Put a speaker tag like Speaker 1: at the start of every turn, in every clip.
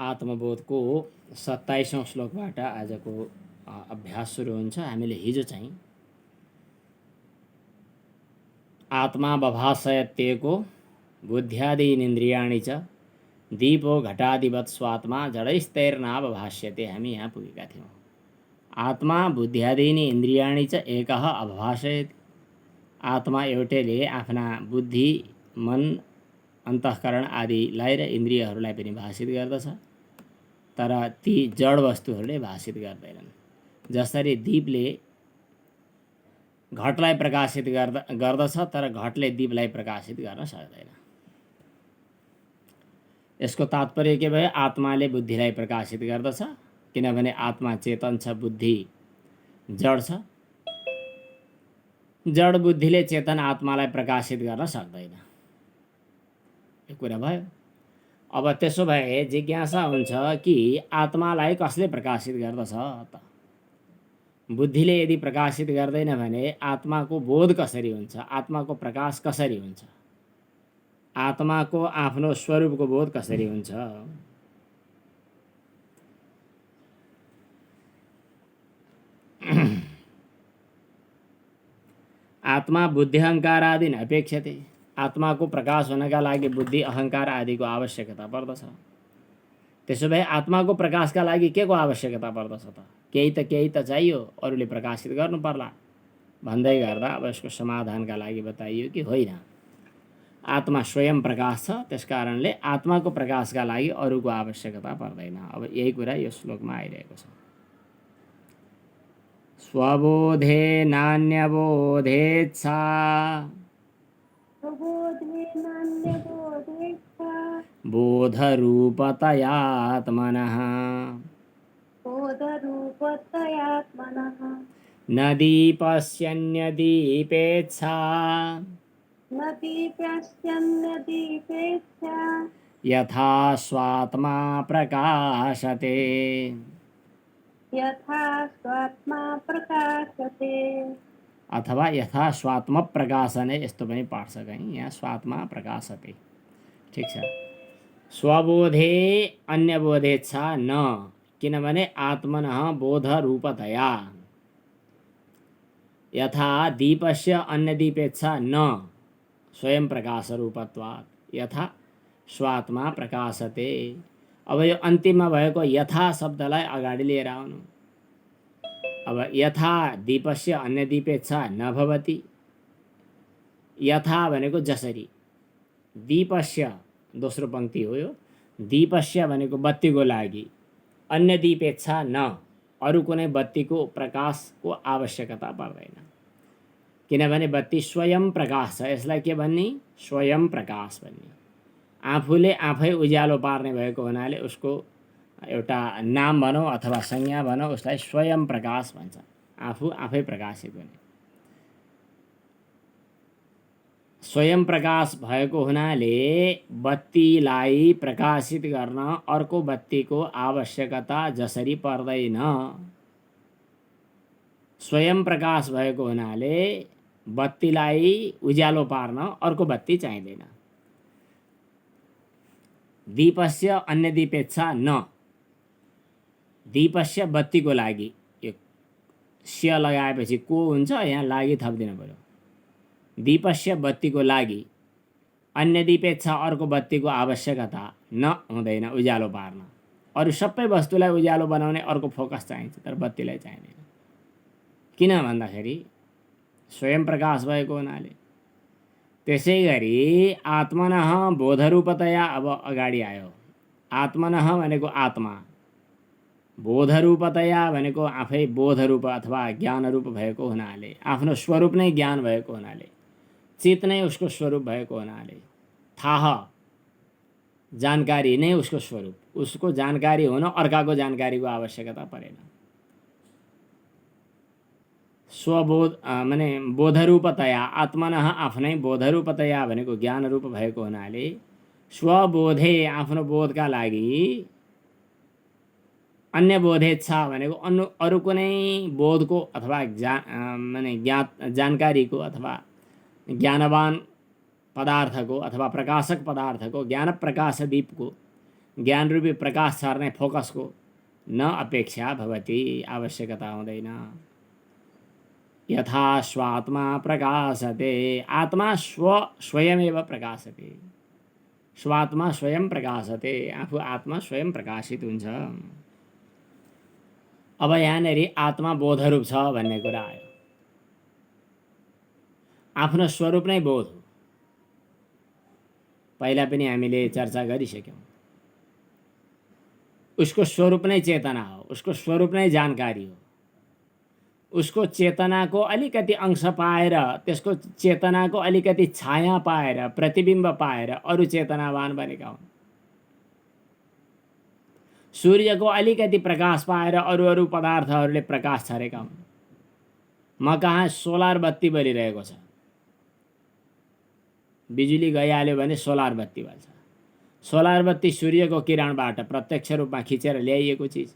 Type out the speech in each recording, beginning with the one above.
Speaker 1: आत्मबोधको 27औं श्लोकबाट आजको अभ्यास सुरु हुन्छ। हामीले हिजो चाहिँ आत्मा बभासयत्येको बुद्ध्यादीनिन्द्रियाणि च दीपो घटादिवत् स्वात्मा जडैस्तैर्नावभाष्यते हामी यहाँ पुगेका थियौँ। आत्मा बुद्ध्यादीनि इन्द्रियाणि च एकः अवभाषयति। आत्मा एउटैले आफ्ना बुद्धि, मन, अन्तःकरण आदिलाई र इन्द्रियहरूलाई पनि भाषित गर्दछ, तर ती जड वस्तुहरूले भाषित गर्दैनन्। जसरी दीपले घटलाई प्रकाशित गर्दछ तर घटले दीपलाई प्रकाशित गर्न सक्दैन। यसको तात्पर्य के भयो? आत्माले बुद्धिलाई प्रकाशित गर्दछ, किनभने आत्मा चेतन छ, बुद्धि जड छ। जड बुद्धिले चेतन आत्मालाई प्रकाशित गर्न सक्दैन। यो कुरा भयो। अब त्यसो भए जिज्ञासा हुन्छ कि आत्मालाई कसले प्रकाशित गर्दछ त? बुद्धिले यदि प्रकाशित गर्दैन भने आत्माको बोध कसरी हुन्छ? आत्माको प्रकाश कसरी हुन्छ? आत्माको आफ्नो स्वरूपको बोध कसरी हुन्छ? आत्मा बुद्धि अहंकार आदि अपेक्षते। आत्मा को प्रकाश होनका लागि बुद्धि अहंकार आदि को आवश्यकता पर्दछ। त्यसो भए आत्मा को प्रकाश का लागि के को आवश्यकता पर्दछ त? केही त चाहियो, अरूले प्रकाशित गर्नु पर्ला भन्दै गर्दा अब यसको समाधानका लागि बताइयो कि होइन, आत्मा स्वयं प्रकाश छ, त्यसकारणले आत्माको प्रकाशका लागि अरूको आवश्यकता पर्दैन। अब यही कुरा यो श्लोकमा आइरहेको छ। स्वबोधे नान्यबोधेच्छा बोधरूपतयात्मनः न दीपस्यन्यदीपेच्छा यथा स्वात्मा प्रकाशते। अथवा यथा स्वात्म प्रकाशने, यस्तो पनि पाठ छ कहीँ, यहाँ स्वात्मा प्रकाशते। ठिक छ। स्वबोधे अन्यबोधेच्छा न, किनभने आत्मनः बोधरूपतया। यथा दीपस्य अन्यदीपेच्छा न स्वयं प्रकाशरूपत्वात् यथा स्वात्मा प्रकाशते। अब यो अन्तिममा भएको यथा शब्दलाई अगाडि लिएर आउनु। अब यथा दीपस्य अन्यदीपेच्छा न भवति। यथा भनेको जसरी, दीपस्य दोस्रो पंक्ति हो यो। दीपस्य भनेको बत्तीको लागि, अन्यदीपेच्छा न, अरू कुनै बत्तीको प्रकाशको आवश्यकता पर्दैन, किनभने बत्ती स्वयं प्रकाश छ। यसलाई के भन्ने? स्वयं प्रकाश भन्ने। आफूले आफै उज्यालो पार्ने भएको हुनाले उसको एउटा नाम भनौँ अथवा संज्ञा भनौँ, उसलाई स्वयं प्रकाश भन्छ। आफू आफै प्रकाशित हुने, स्वयं प्रकाश भएको हुनाले बत्तीलाई प्रकाशित गर्न अर्को बत्तीको आवश्यकता जसरी पर्दैन। स्वयं प्रकाश भएको हुनाले बत्तीलाई उज्यालो पार्न अर्को बत्ती चाहिँदैन। दीपस्य अन्यदीपेच्छा न, दीपस्य बत्तीको लागि, यो स्य लगाएपछि को हुन्छ, यहाँ लागि थपिदिनु पर्यो। दीपस्य बत्तीको लागि, अन्यदीपेच्छा अर्को बत्तीको आवश्यकता न हुँदैन उज्यालो पार्न। अरू सबै वस्तुलाई उज्यालो बनाउने अर्को फोकस चाहिन्छ, तर बत्तीलाई चाहिँदैन। किन भन्दाखेरि स्वयं प्रकाश भएको हुनाले। त्यसै गरी आत्मनः बोधरूपतया, अब अगाडि आयो। आत्मनः भनेको आत्मा, बोधरूपतया भनेको आफै बोधरूप अथवा ज्ञानरूप भएको हुनाले, आफ्नो स्वरूप नै ज्ञान भएको हुनाले, चित नै उसको स्वरूप भएको हुनाले, थाह जानकारी नै उसको स्वरूप, उसको जानकारी हुन अर्काको जानकारीको आवश्यकता परेन। स्वबोध माने बोधरूपतया, आत्मनः आफ्नै बोधरूपतया भनेको ज्ञानरूप भएको हुनाले स्वबोधे आफ्नो बोधका लागि, अन्य बोधेच्छा भनेको अरू कुनै बोधको अथवा माने जानकारीको अथवा ज्ञानवान पदार्थको अथवा प्रकाशक पदार्थको, ज्ञान प्रकाश दीपको ज्ञान रूपी प्रकाश छर्ने फोकसको न अपेक्षा भवति, आवश्यकता हुँदैन। यथा स्वात्मा प्रकाशते, आत्मा स्वयमेव प्रकाशते, स्वात्मा स्वयं प्रकाशते, आफू आत्मा स्वयं प्रकाशित हुन्छ। अब यहाँनेरि आत्मा बोधरूप छ भन्ने कुरा आयो। आफ्नो स्वरूप नै बोध हो, पहिला पनि हामीले चर्चा गरिसक्यौँ। उसको स्वरूप नै चेतना हो, उसको स्वरूप नै जानकारी हो। उसको चेतनाको अलिकति अंश पाएर, त्यसको चेतनाको अलिकति छाया पाएर, प्रतिबिम्ब पाएर अरू चेतनावान बनेका हुन्। सूर्यको अलिकति प्रकाश पाएर अरू अरू पदार्थहरूले प्रकाश छरेका हुन्। म कहाँ सोलर बत्ती बलिरहेको छ, बिजुली गइहाल्यो भने सोलर बत्ती बल्छ। सोलर बत्ती सूर्यको किरणबाट प्रत्यक्ष रूपमा खिचेर ल्याइएको चिज।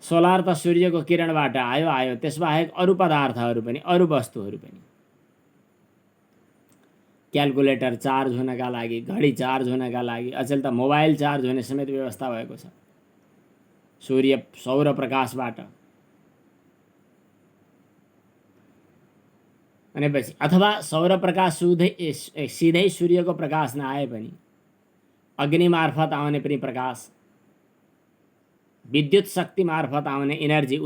Speaker 1: सोलर त सूर्यको किरणबाट आयो, त्यसबाहेक अरू पदार्थहरू पनि, अरू वस्तुहरू पनि। क्यालकुलेटर चार्ज हुनका लागि, घडी चार्ज हुनका लागि, अचेल त मोबाइल चार्ज हुने समेत व्यवस्था भएको छ सौर प्रकाशबाट। भनेपछि अथवा सौर प्रकाश सिधै सूर्यको प्रकाश नआए पनि अग्नि मार्फत आउने पनि प्रकाश, विद्युत शक्ति मार्फत आउने एनर्जी,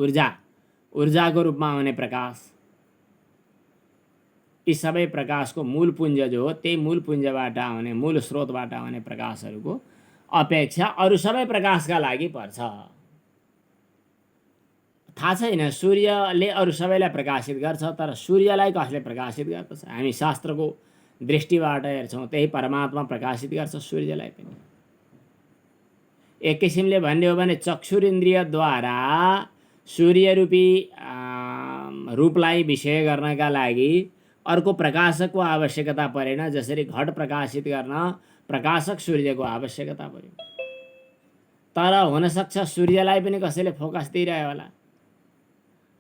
Speaker 1: ऊर्जाको रूपमा आउने प्रकाश, यी सबै प्रकाशको मूल पुञ्ज जो हो, त्यही मूल पुञ्जबाट आउने, मूल स्रोतबाट आउने प्रकाशहरूको अपेक्षा अरू सबै प्रकाशका लागि पर्छ। थाहा छैन सूर्यले अरू सबैलाई प्रकाशित गर्छ, तर सूर्यलाई कसले प्रकाशित गर्दछ? हामी शास्त्रको दृष्टिबाट हेर्छौँ, त्यही परमात्मा प्रकाशित गर्छ सूर्यलाई पनि। एक किसिमले भन्ने हो भने चक्षुरिन्द्रियद्वारा सूर्यरूपी रूपलाई विषय गर्नका लागि अर्को प्रकाशकको आवश्यकता परेन। जसरी घट प्रकाशित गर्न प्रकाशक सूर्यको आवश्यकता पर्यो, तर हुनसक्छ सूर्यलाई पनि कसैले फोकस दिइरह्यो होला।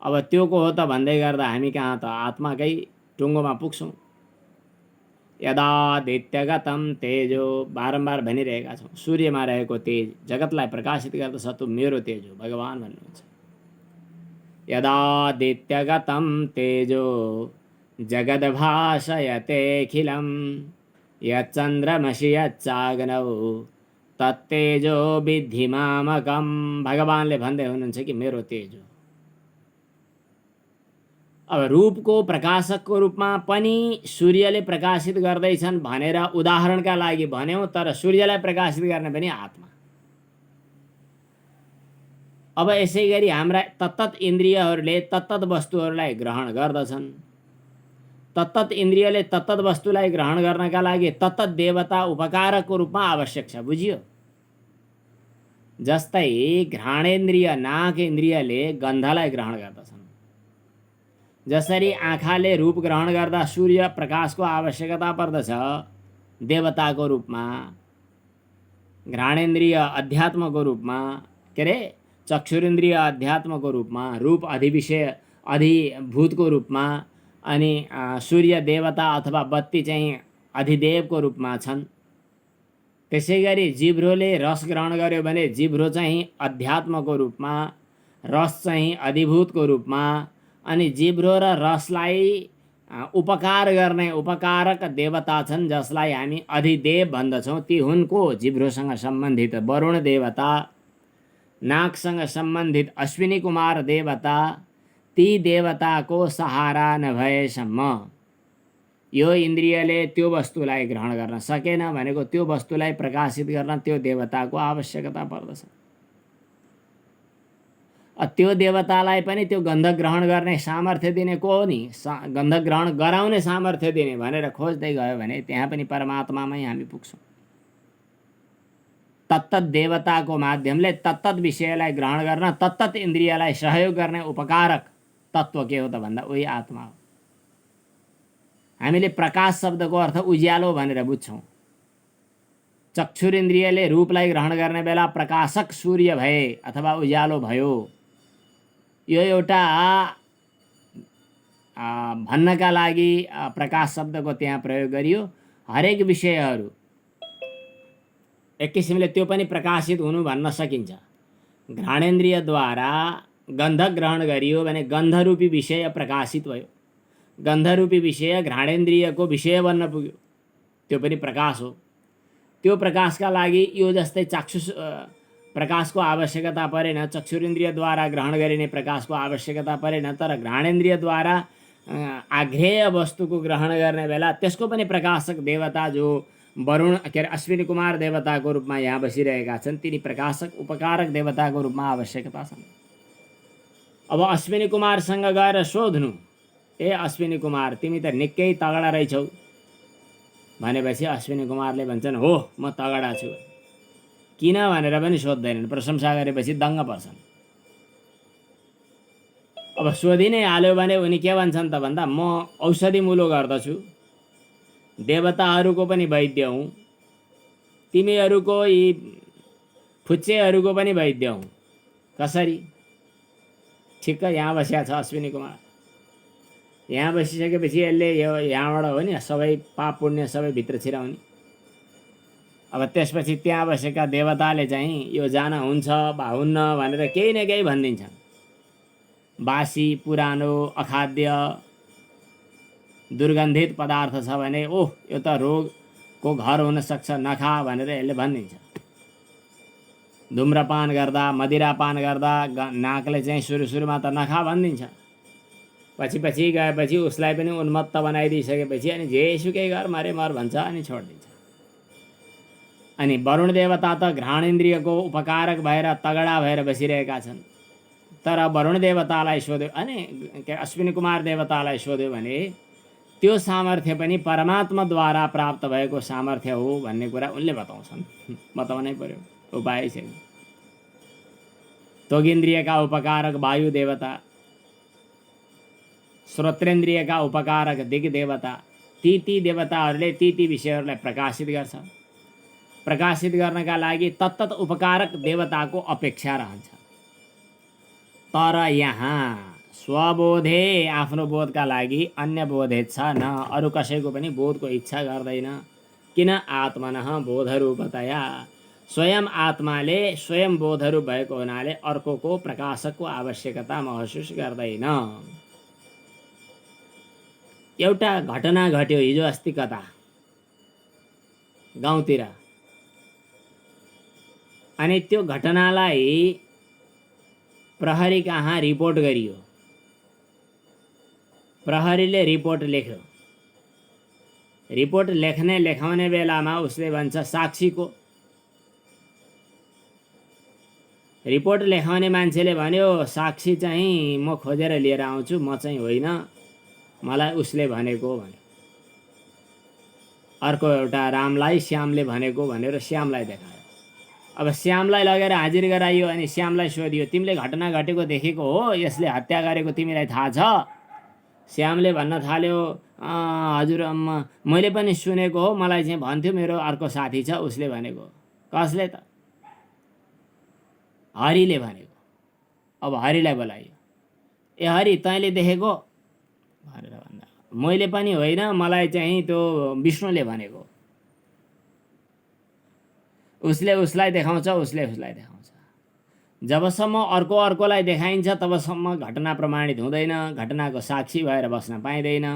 Speaker 1: अब त्यो को हो त भन्दै गर्दा हामी कहाँ त आत्माकै टुङ्गोमा पुग्छौँ। यदादित्यगतम तेजो, बारम्बार भनिरहेका छौँ, सूर्यमा रहेको तेज जगतलाई प्रकाशित गर्दछ, त्यो मेरो तेज हो, भगवान भन्नुहुन्छ। यदादित्यगतम तेजो जगद्भासयतेऽखिलं, यच्चन्द्रमसि यच्चाग्नौ तत्तेजो विद्धि मामकं। भगवानले भन्दै हुनुहुन्छ कि मेरो तेज हो। अब रूपको प्रकाशकको रूपमा पनि सूर्यले प्रकाशित गर्दैछन् भनेर उदाहरणका लागि भन्यौँ, तर सूर्यलाई प्रकाशित गर्ने पनि आत्मा। अब यसै गरी हाम्रा तत्तत इन्द्रियहरूले तत्तत वस्तुहरूलाई ग्रहण गर्दछन्। तत्तत इन्द्रियले तत्तत वस्तुलाई ग्रहण गर्नका लागि तत्तत देवता उपकारकको रूपमा आवश्यक छ, बुझियो? जस्तै घ्राणेन्द्रिय, नाक इन्द्रियले गन्धलाई ग्रहण गर्दछन्। जसरी आँखाले रूप ग्रहण गर्दा सूर्य प्रकाशको आवश्यकता पर्दछ देवताको रूपमा, घ्राणेन्द्रिय अध्यात्मको रूपमा, के अरे चक्षुरेन्द्रिय अध्यात्मको रूपमा, रूप अधिभूतको रूपमा, अनि सूर्य देवता अथवा बत्ती चाहिँ अधिदेवको रूपमा छन्। त्यसै गरी जिब्रोले रस ग्रहण गर्यो भने जिब्रो चाहिँ अध्यात्मको रूपमा, रस चाहिँ अधिभूतको रूपमा, अनि जिब्रो र रसलाई उपकार गर्ने उपकारक देवता छन्, जसलाई हामी अधिदेव भन्दछौँ। ती हुन् को? जिब्रोसँग सम्बन्धित वरुण देवता, नाकसँग सम्बन्धित अश्विनी कुमार देवता। ती देवताको सहारा नभएसम्म यो इन्द्रियले त्यो वस्तुलाई ग्रहण गर्न सकेन भनेको त्यो वस्तुलाई प्रकाशित गर्न त्यो देवताको आवश्यकता पर्दछ। त्यो देवतालाई पनि त्यो गन्ध ग्रहण गर्ने सामर्थ्य दिने को हो नि? गन्ध ग्रहण गराउने सामर्थ्य दिने भनेर खोज्दै गयो भने त्यहाँ पनि परमात्मामै हामी पुग्छौँ। तत्तत देवताको माध्यमले तत्तत विषयलाई ग्रहण गर्न, तत्तत इन्द्रियलाई सहयोग गर्ने उपकारक तत्त्व के हो त भन्दा उही आत्मा हो। हामीले प्रकाश शब्दको अर्थ उज्यालो भनेर बुझ्छौँ। चक्षुरेन्द्रियले रूपलाई ग्रहण गर्ने बेला प्रकाशक सूर्य भए अथवा उज्यालो भयो। यो एउटा भन्नका लागि प्रकाश शब्दको त्यहाँ प्रयोग गरियो। हरेक विषयहरू एक किसिमले त्यो पनि प्रकाशित हुनु भन्न सकिन्छ। घ्राणेन्द्रियद्वारा गन्ध ग्रहण गरियो भने गन्धरूपी विषय प्रकाशित भयो, गन्धरूपी विषय घ्राणेन्द्रियको विषय बन्न पुग्यो, त्यो पनि प्रकाश हो। त्यो प्रकाशका लागि यो जस्तै चाक्षुष प्रकाशको आवश्यकता परेन, चक्षुरेन्द्रियद्वारा ग्रहण गरिने प्रकाशको आवश्यकता परेन, तर घ्राणेन्द्रियद्वारा आग्रेय वस्तुको ग्रहण गर्ने बेला त्यसको पनि प्रकाशक देवता जो वरुण के अरे अश्विनी कुमार देवताको रूपमा यहाँ बसिरहेका छन्, तिनी प्रकाशक उपकारक देवताको रूपमा आवश्यकता छन्। अब अश्विनी कुमारसँग गएर सोध्नु, ए अश्विनी कुमार तिमी त निकै तगडा रहेछौ भनेपछि अश्विनी कुमारले भन्छन् हो म तगडा छु, किन भनेर पनि सोध्दैनन्, प्रशंसा गरेपछि दङ्ग पर्छन्। अब सोधि नै हाल्यो भने उनी के भन्छन् त भन्दा म औषधि मूलो गर्दछु, देवताहरूको पनि वैद्य हुँ, तिमीहरूको यी फुच्चेहरूको पनि वैद्य हुँ। कसरी? ठिक्क यहाँ बसिया छ अश्विनी कुमार। यहाँ बसिसकेपछि यसले यो यहाँबाट हो नि सबै पाप पुण्य सबै भित्र छिराउने। अब त्यसपछि त्यहाँ बसेका देवताले चाहिँ यो जान हुन्छ वा हुन्न भनेर केही न केही भनिदिन्छन्। बासी पुरानो अखाद्य दुर्गन्धित पदार्थ छ भने ओह यो त रोगको घर हुनसक्छ नखा भनेर यसले भनिदिन्छ। धुम्रपान गर्दा मदिरापान गर्दा नाकले चाहिँ सुरुमा त नखा भनिदिन्छ, पछि गएपछि उसलाई पनि उन्मत्त बनाइदिइसकेपछि अनि जेसुकै गर मरे मर भन्छ अनि छोडिदिन्छ। अनि वरुण देवता त घ्राणेन्द्रियको उपकारक भएर तगडा भएर बसिरहेका छन्, तर वरुण देवतालाई सोध्यो अनि अश्विनी कुमार देवतालाई सोध्यो भने त्यो सामर्थ्य पनि परमात्माद्वारा प्राप्त भएको सामर्थ्य हो भन्ने कुरा उनले बताउँछन्। बताउनै पर्यो, उपाय छैन। त्वगिन्द्रियका उपकारक वायु देवता, श्रोत्रेन्द्रियका उपकारक दिग देवता, ती देवताहरूले ती विषयहरूलाई प्रकाशित गर्छ। प्रकाशित गर्नका लागि तत्तत उपकारक देवताको अपेक्षा रहन्छ। तर यहाँ स्वबोधे आफ्नो बोधका लागि अन्य बोधेच्छा छ न, अरू कसैको पनि बोधको इच्छा गर्दैन। किन? आत्मनः बोधरूपतया, स्वयं आत्माले स्वयं बोधरूप भएको हुनाले अर्कोको प्रकाशकको आवश्यकता महसुस गर्दैन। एउटा घटना घट्यो हिजो अस्ति कता गाउँतिर, अनि त्यो घटनालाई प्रहरी कहाँ रिपोर्ट गरियो। प्रहरीले रिपोर्ट लेख्यो। रिपोर्ट लेखाउने बेलामा उसले भन्छ साक्षीको। रिपोर्ट लेखाउने मान्छेले भन्यो साक्षी चाहिँ म खोजेर लिएर आउँछु, म चाहिँ होइन, मलाई उसले भनेको भन्यो। अर्को एउटा रामलाई श्यामले भनेको भनेर श्यामलाई देखायो। अब श्यामलाई लगेर हाजिर गराइयो अनि श्यामलाई सोधियो तिमीले घटना घटेको देखेको हो, यसले हत्या गरेको तिमीलाई थाहा छ? श्यामले भन्न थाल्यो हजुर मैले पनि सुनेको हो, मलाई चाहिँ भन्थ्यो मेरो अर्को साथी छ उसले भनेको। कसले त? हरिले भनेको। अब हरिलाई बोलाइयो, ए हरि तैँले देखेको भनेर भन्दा मैले पनि होइन, मलाई चाहिँ त्यो विष्णुले भनेको। उसले उसलाई देखाउँछ, उसले उसलाई देखाउँछ। जबसम्म अर्कोलाई देखाइन्छ तबसम्म घटना प्रमाणित हुँदैन, घटनाको साक्षी भएर बस्न पाइँदैन।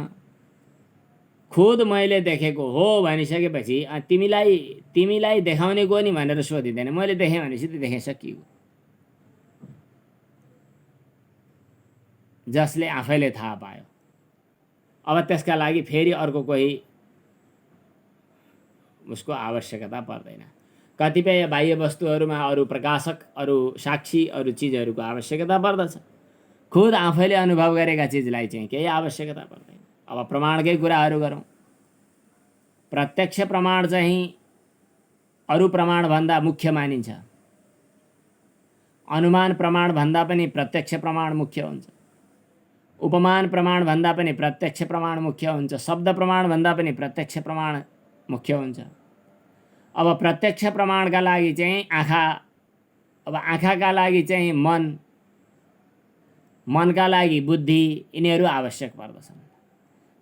Speaker 1: खुद मैले देखेको हो भनिसकेपछि तिमीलाई देखाउने को नि भनेर सोधिँदैन। मैले देखेँ भनेपछि त देखेँ सकियो। जसले आफैले थाहा पायो। अब त्यसका लागि फेरि अर्को कोही उसको आवश्यकता पर्दैन। कतिपय बाह्य वस्तुहरूमा अरू प्रकाशक, अरू साक्षी, अरू चिजहरूको आवश्यकता पर्दछ। खुद आफैले अनुभव गरेका चिजलाई चाहिँ केही आवश्यकता पर्दैन। अब प्रमाणकै कुराहरू गरौँ। प्रत्यक्ष प्रमाण चाहिँ अरू प्रमाणभन्दा मुख्य मानिन्छ। अनुमान प्रमाणभन्दा पनि प्रत्यक्ष प्रमाण मुख्य हुन्छ। उपमान प्रमाणभन्दा पनि प्रत्यक्ष प्रमाण मुख्य हुन्छ। शब्द प्रमाणभन्दा पनि प्रत्यक्ष प्रमाण मुख्य हुन्छ। अब प्रत्यक्ष प्रमाणका लागि चाहिँ आँखा, अब आँखाका लागि चाहिँ मन, मनका लागि बुद्धि, यिनीहरू आवश्यक पर्दछन्।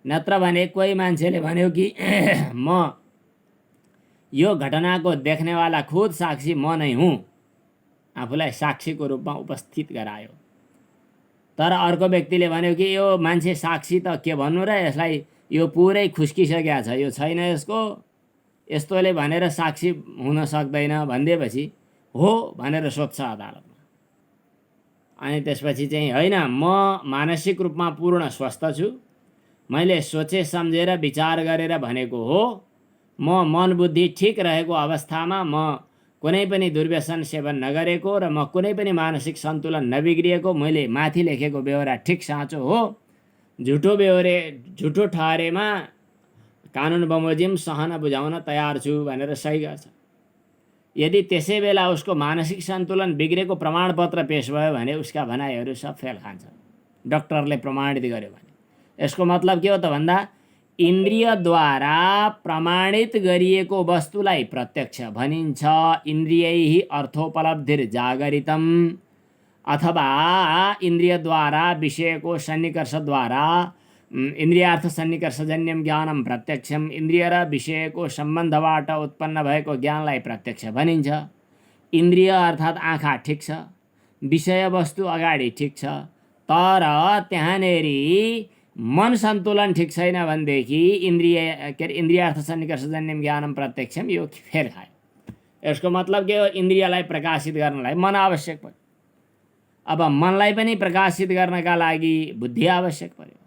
Speaker 1: नत्र भने कोही मान्छेले भन्यो कि म यो घटनाको देख्नेवाला खुद साक्षी म नै हुँ, आफूलाई साक्षीको रूपमा उपस्थित गरायो। तर अर्को व्यक्तिले भन्यो कि यो मान्छे साक्षी त के भन्नु र, यसलाई यो पुरै खुस्किसकेको छ, यो छैन यसको, यस्तोले भनेर साक्षी हुन सक्दैन भनिदिएपछि हो भनेर सोध्छ अदालतमा। अनि त्यसपछि चाहिँ होइन, म मानसिक रूपमा पूर्ण स्वस्थ छु, मैले सोचे सम्झेर विचार गरेर भनेको हो, म मन बुद्धि ठिक रहेको अवस्थामा म कुनै पनि दुर्व्यसन सेवन नगरेको र म कुनै पनि मानसिक सन्तुलन नबिग्रिएको, मैले माथि लेखेको बेहोरा ठिक साँचो हो, झुटो ठहरेमा कानुन बमोजिम सहन बुझाउन तयार छु भनेर सही गर्छ। यदि त्यसै बेला उसको मानसिक सन्तुलन बिग्रेको प्रमाणपत्र पेश भयो भने उसका भनाइहरू सब फेल खान्छ, डक्टरले प्रमाणित गर्यो भने। यसको मतलब के हो त भन्दा, इन्द्रियद्वारा प्रमाणित गरिएको वस्तुलाई प्रत्यक्ष भनिन्छ। इन्द्रियैहि अर्थोपलब्धिर्जागरितम्, अथवा इन्द्रियद्वारा विषयको सन्निकर्षद्वारा इन्द्रियार्थ सन्निकर्षजन्यम ज्ञानम प्रत्यक्षम, इन्द्रिय र विषयको सम्बन्धबाट उत्पन्न भएको ज्ञानलाई प्रत्यक्ष भनिन्छ। इन्द्रिय अर्थात् आँखा ठिक छ, विषय वस्तु अगाडि ठिक छ, तर त्यहाँनेरि मन सन्तुलन ठिक छैन भनेदेखि इन्द्रियार्थ सन्निकर्षजन्यम ज्ञानम प्रत्यक्षम यो फेल खायो। यसको मतलब के हो, इन्द्रियलाई प्रकाशित गर्नलाई मन आवश्यक पर्यो। अब मनलाई पनि प्रकाशित गर्नका लागि बुद्धि आवश्यक पर्यो।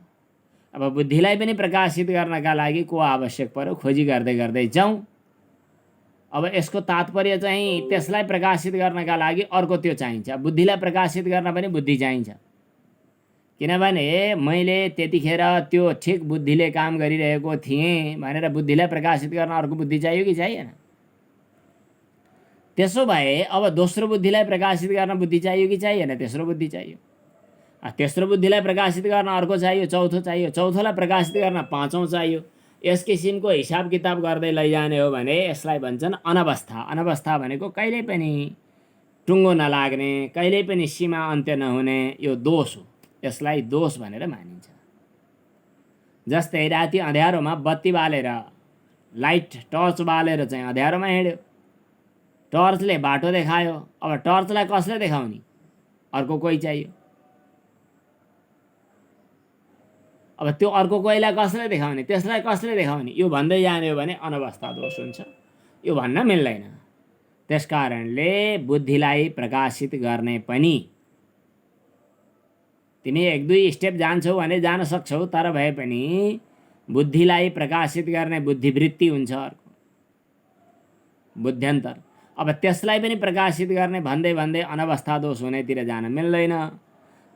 Speaker 1: अब बुद्धिलाई पनि प्रकाशित गर्नका लागि को आवश्यक पर्यो, खोजी गर्दै गर्दै जाउँ। अब यसको तात्पर्य चाहिँ त्यसलाई प्रकाशित गर्नका लागि अर्को त्यो चाहिन्छ। बुद्धिलाई प्रकाशित गर्न पनि बुद्धि चाहिन्छ, किनभने मैले त्यतिखेर त्यो ठिक बुद्धिले काम गरिरहेको थिएँ भनेर बुद्धिलाई प्रकाशित गर्न अर्को बुद्धि चाहियो कि चाहिएन? त्यसो भए अब दोस्रो बुद्धिलाई प्रकाशित गर्न बुद्धि चाहियो कि चाहिएन? तेस्रो बुद्धि चाहियो। तेस्रो बुद्धिलाई प्रकाशित गर्न अर्को चाहियो, चौथो चाहियो, चौथोलाई प्रकाशित गर्न पाँचौँ चाहियो। यस किसिमको हिसाब किताब गर्दै लैजाने हो भने यसलाई भन्छन् अनवस्था। अनवस्था भनेको कहिल्यै पनि टुङ्गो नलाग्ने, कहिल्यै पनि सीमा अन्त्य नहुने, यो दोष हो। यसलाई दोष भनेर मानिन्छ। जस्तै राति अँध्यारोमा बत्ती बालेर, लाइट टर्च बालेर चाहिँ अँध्यारोमा हिँड्यो, टर्चले बाटो देखायो। अब टर्चलाई कसले देखाउने? अर्को कोही चाहियो। अब त्यो अर्को कोहीलाई कसले देखाउने? त्यसलाई कसले देखाउने? यो भन्दै जाने हो भने अनवस्था दोष हुन्छ, यो भन्न मिल्दैन। त्यसकारणले बुद्धिलाई प्रकाशित गर्ने पनि तिमी एक दुई स्टेप जान्छौ भने जान सक्छौ, तर भए पनि बुद्धिलाई प्रकाशित गर्ने बुद्धिवृत्ति हुन्छ अर्को, बुद्ध्यन्तर। अब त्यसलाई पनि प्रकाशित गर्ने भन्दै भन्दै अनवस्था दोष हुनेतिर जान मिल्दैन।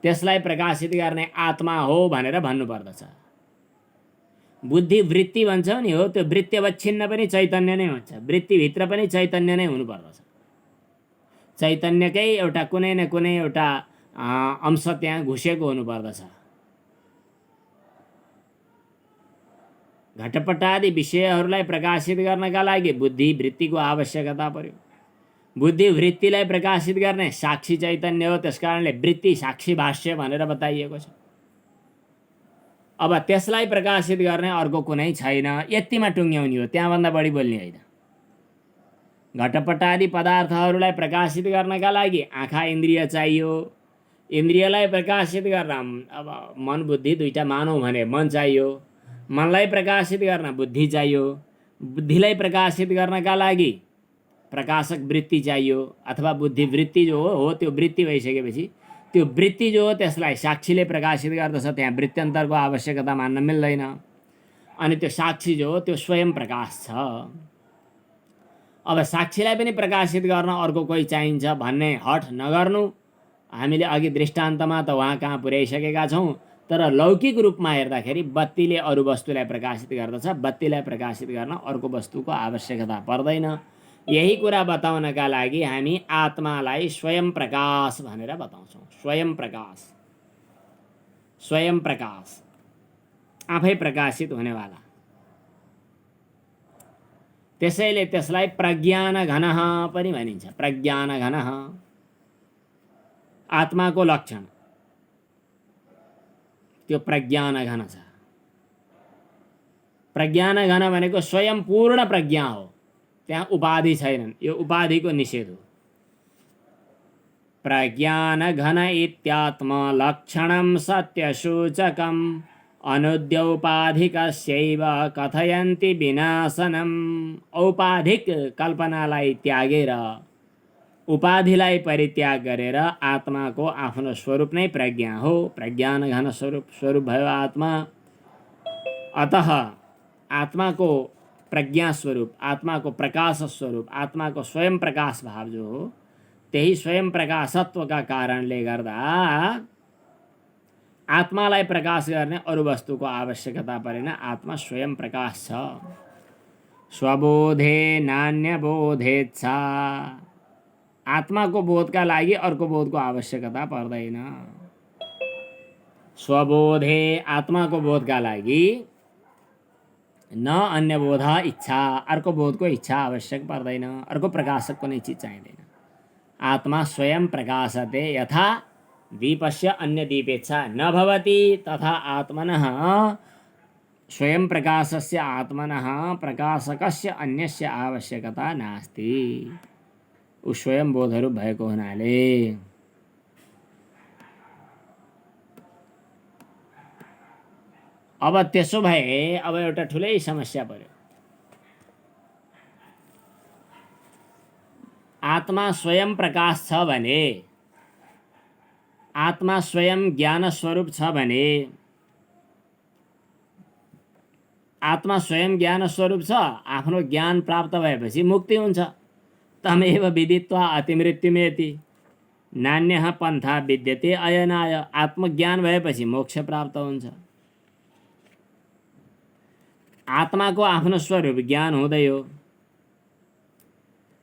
Speaker 1: त्यसलाई प्रकाशित गर्ने आत्मा हो भनेर भन्नुपर्दछ। बुद्धि वृत्ति भन्छौ नि, हो त्यो वृत्ति अवच्छिन्न पनि चैतन्य नै हुन्छ। वृत्तिभित्र पनि चैतन्य नै हुनुपर्दछ। चैतन्यकै एउटा कुनै न कुनै एउटा अंश त्यहाँ घुसेको हुनुपर्दछ। घटपटादि विषयहरूलाई प्रकाशित गर्नका लागि बुद्धि वृत्तिको आवश्यकता पर्यो। बुद्धि वृत्तिलाई प्रकाशित गर्ने साक्षी चैतन्य हो। त्यसकारणले वृत्ति साक्षी भाष्य भनेर बताइएको छ। अब त्यसलाई प्रकाशित गर्ने अर्को कुनै छैन, यतिमा टुङ्ग्याउने हो, त्यहाँभन्दा बढी बोल्ने होइन। घटपटादि पदार्थहरूलाई प्रकाशित गर्नका लागि आँखा इन्द्रिय चाहियो। इन्द्रियलाई प्रकाशित गर्न अब मन बुद्धि दुईटा मानौँ भने मन चाहियो। मनलाई प्रकाशित गर्न बुद्धि चाहियो। बुद्धिलाई प्रकाशित गर्नका लागि प्रकाशक वृत्ति चाहियो, अथवा बुद्धि वृत्ति जो हो त्यो वृत्ति भइसकेपछि त्यो वृत्ति जो हो त्यसलाई साक्षीले प्रकाशित गर्दछ। त्यहाँ वृत्त्यन्तरको आवश्यकता मान्न मिल्दैन। अनि त्यो साक्षी जो हो त्यो स्वयं प्रकाश छ। अब साक्षीलाई पनि प्रकाशित गर्न अर्को कोही चाहिन्छ भन्ने हठ नगर्नु। हामीले अघि दृष्टान्तमा त वहाँ कहाँ पुर्याइसकेका छौँ, तर लौकिक रूपमा हेर्दाखेरि बत्तीले अरू वस्तुलाई प्रकाशित गर्दछ। बत्तीलाई प्रकाशित गर्न अर्को वस्तुको आवश्यकता पर्दैन। यही कुरा बताउनका लागि हामी आत्मालाई स्वयं प्रकाश भनेर बताउँछौँ। स्वयं प्रकाश, स्वयं प्रकाश, आफै प्रकाशित हुनेवाला। त्यसैले त्यसलाई प्रज्ञान घनः पनि भनिन्छ। प्रज्ञान घनः आत्माको लक्षण, त्यो प्रज्ञान घन छ। प्रज्ञान घन भनेको स्वयं पूर्ण प्रज्ञा हो। त्यहाँ उपाधि छैनन्। यो उपाधिको निषेध हो। प्रज्ञान घन इत्यात्म लक्षणं सत्यसूचकम् अनुद्यौपाधिकस्यैव कथयन्ति विनाशनम्। औपाधिक कल्पनालाई त्यागेर, उपाधिलाई परित्याग गरेर आत्माको आफ्नो स्वरूप नै प्रज्ञा हो। प्रज्ञान घन स्वरूप भयो आत्मा। अतः आत्माको प्रज्ञा स्वरूप, आत्माको प्रकाश स्वरूप, आत्माको स्वयं प्रकाश भाव जो हो, त्यही स्वयं प्रकाशत्वका कारणले गर्दा आत्मालाई प्रकाश गर्ने अरू वस्तुको आवश्यकता परेन। आत्मा स्वयं प्रकाश छ। स्वबोधे नान्य बोधेच्छा। आत्माको बोधका लागि अर्को बोधको आवश्यकता पर्दैन। स्वबोधे, आत्माको बोधका लागि न अन्य बोध इच्छा, अर्को बोधको इच्छा आवश्यक पर्दैन। अर्को प्रकाशक कुनै चिज चाहिँदैन। आत्मा स्वयं प्रकाशते यथा दीपस्य अन्य दीपेच्छा न भवति तथा आत्मनः स्वयं प्रकाशस्य आत्मनः प्रकाशकस्य अन्यस्य आवश्यकता नास्ति। ऊ स्वयं बोधहरू भएको हुनाले। अब त्यसो भए अब एउटा ठुलै समस्या पर्यो। आत्मा स्वयं प्रकाश छ भने, आत्मा स्वयं ज्ञान स्वरूप छ भने, आत्मा स्वयं ज्ञान स्वरूप छ, आफ्नो ज्ञान प्राप्त भएपछि मुक्ति हुन्छ। तमेव विदित्वा अतिमृत्युमेति नान्यः पन्था विद्यते अयनाय। आत्मज्ञान भएपछि मोक्ष प्राप्त हुन्छ। आत्माको आफ्नो स्वरूप ज्ञान हुँदै हो।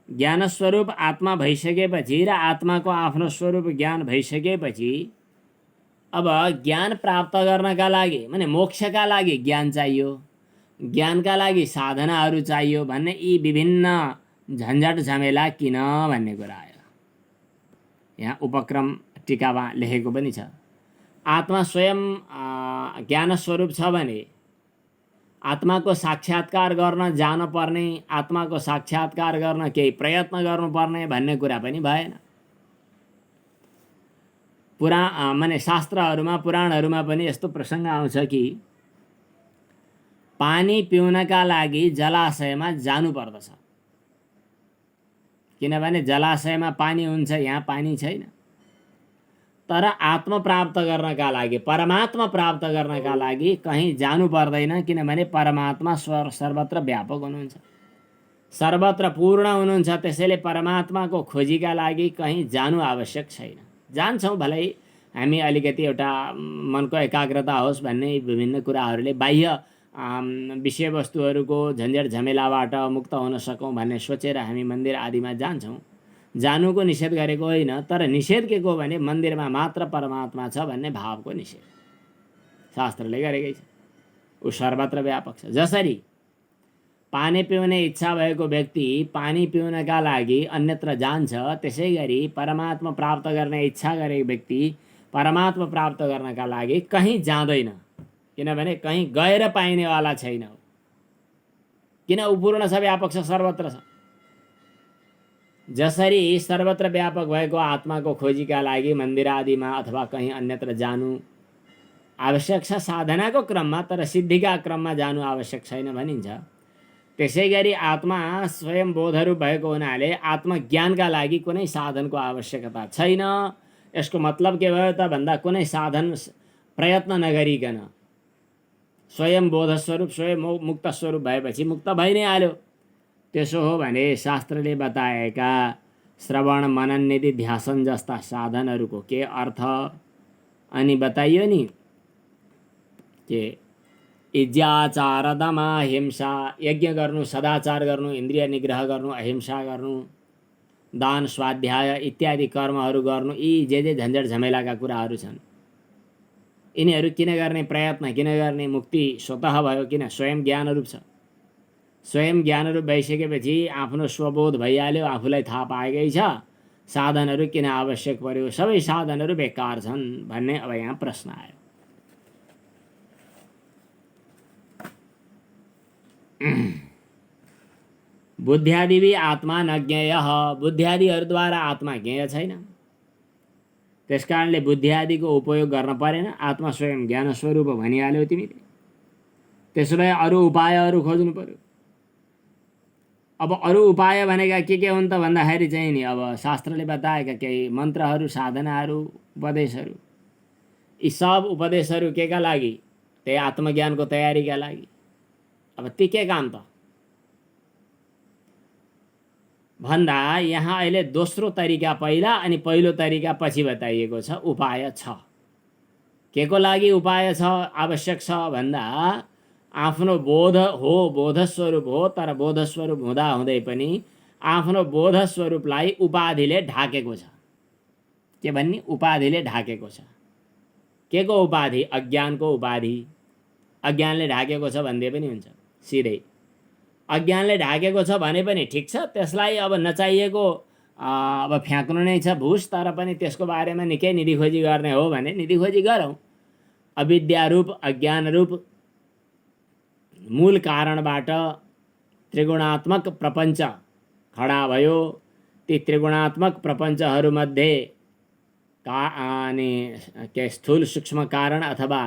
Speaker 1: ज्ञान स्वरूप आत्मा भइसकेपछि र आत्माको आफ्नो स्वरूप ज्ञान भइसकेपछि अब ज्ञान प्राप्त गर्नका लागि, माने मोक्षका लागि ज्ञान चाहियो, ज्ञानका लागि साधनाहरू चाहियो भन्ने यी विभिन्न झन्झट झमेला किन भन्ने कुरा आयो। यहाँ उपक्रम टीकामा लेखेको पनि छ। आत्मा स्वयं ज्ञान स्वरूप छ भने आत्माको साक्षात्कार गर्न जानुपर्ने, आत्माको साक्षात्कार गर्न केही प्रयत्न गर्नुपर्ने भन्ने कुरा पनि भएन। माने शास्त्रहरूमा, पुराणहरूमा पनि यस्तो प्रसङ्ग आउँछ कि पानी पिउनका लागि जलाशयमा जानु पर्दछ, किनभने जलाशयमा पानी हुन्छ, यहाँ पानी छैन। तर आत्मा प्राप्त गर्नका लागि, परमात्मा प्राप्त गर्नका लागि कहीँ जानु पर्दैन, किनभने परमात्मा सर्वत्र व्यापक हुनुहुन्छ, सर्वत्र पूर्ण हुनुहुन्छ। त्यसैले परमात्माको खोजीका लागि कहीँ जानु आवश्यक छैन। जान्छौँ भलै हामी अलिकति एउटा मनको एकाग्रता होस् भन्ने विभिन्न कुराहरूले, बाह्य विषयवस्तुहरूको झन्झट झमेलाबाट मुक्त हुन सकौँ भन्ने सोचेर हामी मन्दिर आदिमा जान्छौँ। जानुको निषेध गरेको होइन, तर निषेध के को भने मन्दिरमा मात्र परमात्मा छ भन्ने भावको निषेध शास्त्रले गरेकै छ। ऊ सर्वत्र व्यापक छ। जसरी पानी पिउने इच्छा भएको व्यक्ति पानी पिउनका लागि अन्यत्र जान्छ, त्यसै गरी परमात्मा प्राप्त गर्ने इच्छा गरेको व्यक्ति परमात्मा प्राप्त गर्नका लागि कहीँ जाँदैन, किनभने कहीँ गएर पाइनेवाला छैन। किन? ऊ पूर्ण छ, व्यापक छ, सर्वत्र छ। जसरी सर्वत्र व्यापक भएको आत्माको खोजीका लागि मन्दिर आदिमा अथवा कहीँ अन्यत्र जानु आवश्यक छ साधनाको क्रममा, तर सिद्धिका क्रममा जानु आवश्यक छैन भनिन्छ। त्यसै गरी आत्मा स्वयं बोधहरू भएको हुनाले आत्मज्ञानका लागि कुनै साधनको आवश्यकता छैन। यसको मतलब के भयो त भन्दा कुनै साधन प्रयत्न नगरिकन स्वयं बोधस्वरूप, स्वयं मुक्त स्वरूप भएपछि मुक्त भइ नै हाल्यो। त्यसो हो भने शास्त्रले बताएका श्रवण, मनन, निधि, ध्यासन जस्ता साधनहरूको के अर्थ? अनि बताइयो नि के इज्याचार, दमा, हिंसा, यज्ञ गर्नु, सदाचार गर्नु, इन्द्रिय निग्रह गर्नु, अहिंसा गर्नु, दान, स्वाध्याय इत्यादि कर्महरू गर्नु, यी जे झन्झट झमेलाका कुराहरू छन्, यिनीहरू किन गर्ने? प्रयत्न किन गर्ने? मुक्ति स्वतः भयो, किन? स्वयं ज्ञानरूप छ। स्वयं ज्ञानरूप भइसकेपछि आफ्नो स्वबोध भइहाल्यो, आफूलाई थाहा पाएकै छ, साधनहरू किन आवश्यक पर्यो? सबै साधनहरू बेकार छन् भन्ने अब यहाँ प्रश्न आयो। बुद्ध्यादि आत्मा न ज्ञेय, बुद्ध्यादिहरूद्वारा आत्मा ज्ञेय छैन। त्यस कारणले बुद्ध्यादिको उपयोग गर्न परेन। आत्मा स्वयं ज्ञान स्वरूप भनिहाल्यो तिमीले। त्यसो भए अरू उपायहरू खोज्नु पर्यो। अब अरू उपाय भनेका के हुन् त भन्दाखेरि चाहिँ नि, अब शास्त्रले बताएका केही मन्त्रहरू, साधनाहरू, उपदेशहरू, यी सब उपदेशहरू केका लागि? त्यही आत्मज्ञानको तयारीका लागि। अब ती के काम त भन्दा यहाँ अहिले दोस्रो तरिका पहिला अनि पहिलो तरिका पछि बताइएको छ। उपाय छ। के को लागि उपाय छ, आवश्यक छ भन्दा आफ्नो बोध हो, बोधस्वरूप हो, तर बोधस्वरूप हुँदा हुँदै पनि आफ्नो बोधस्वरूपलाई उपाधिले ढाकेको छ। के भन्ने? उपाधिले ढाकेको छ। के को उपाधि? अज्ञानको उपाधि। अज्ञानले ढाकेको छ भन्दै पनि हुन्छ सिधै। अज्ञानले ढाकेको छ भने पनि ठिक छ, त्यसलाई अब नचाहिएको अब फ्याँक्नु नै छ भुस, तर पनि त्यसको बारेमा निकै निधिखोजी गर्ने हो भने निधिखोजी गरौँ। अविद्यारूप, अज्ञानरूप मूल कारणबाट त्रिगुणात्मक प्रपञ्च खडा भयो। ती त्रिगुणात्मक प्रपञ्चहरूमध्ये के स्थूल सूक्ष्म कारण अथवा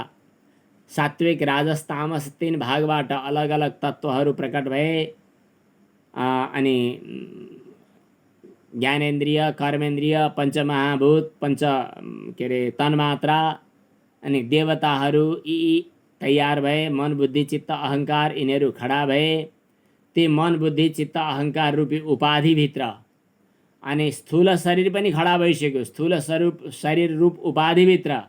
Speaker 1: सात्विक राजस तामस 3 भागबाट अलग अलग तत्त्वहरू प्रकट भए। अनि ज्ञानेन्द्रिय, कर्मेन्द्रिय, पञ्चमहाभूत, तन्मात्रा अनि देवताहरू यी तयार भए। मन बुद्धि चित्त अहङ्कार यिनीहरू खडा भए। ती मन बुद्धि चित्त अहङ्कार रूपी उपाधिभित्र अनि स्थूल शरीर पनि खडा भइसक्यो। स्थूल शरीर रूप उपाधिभित्र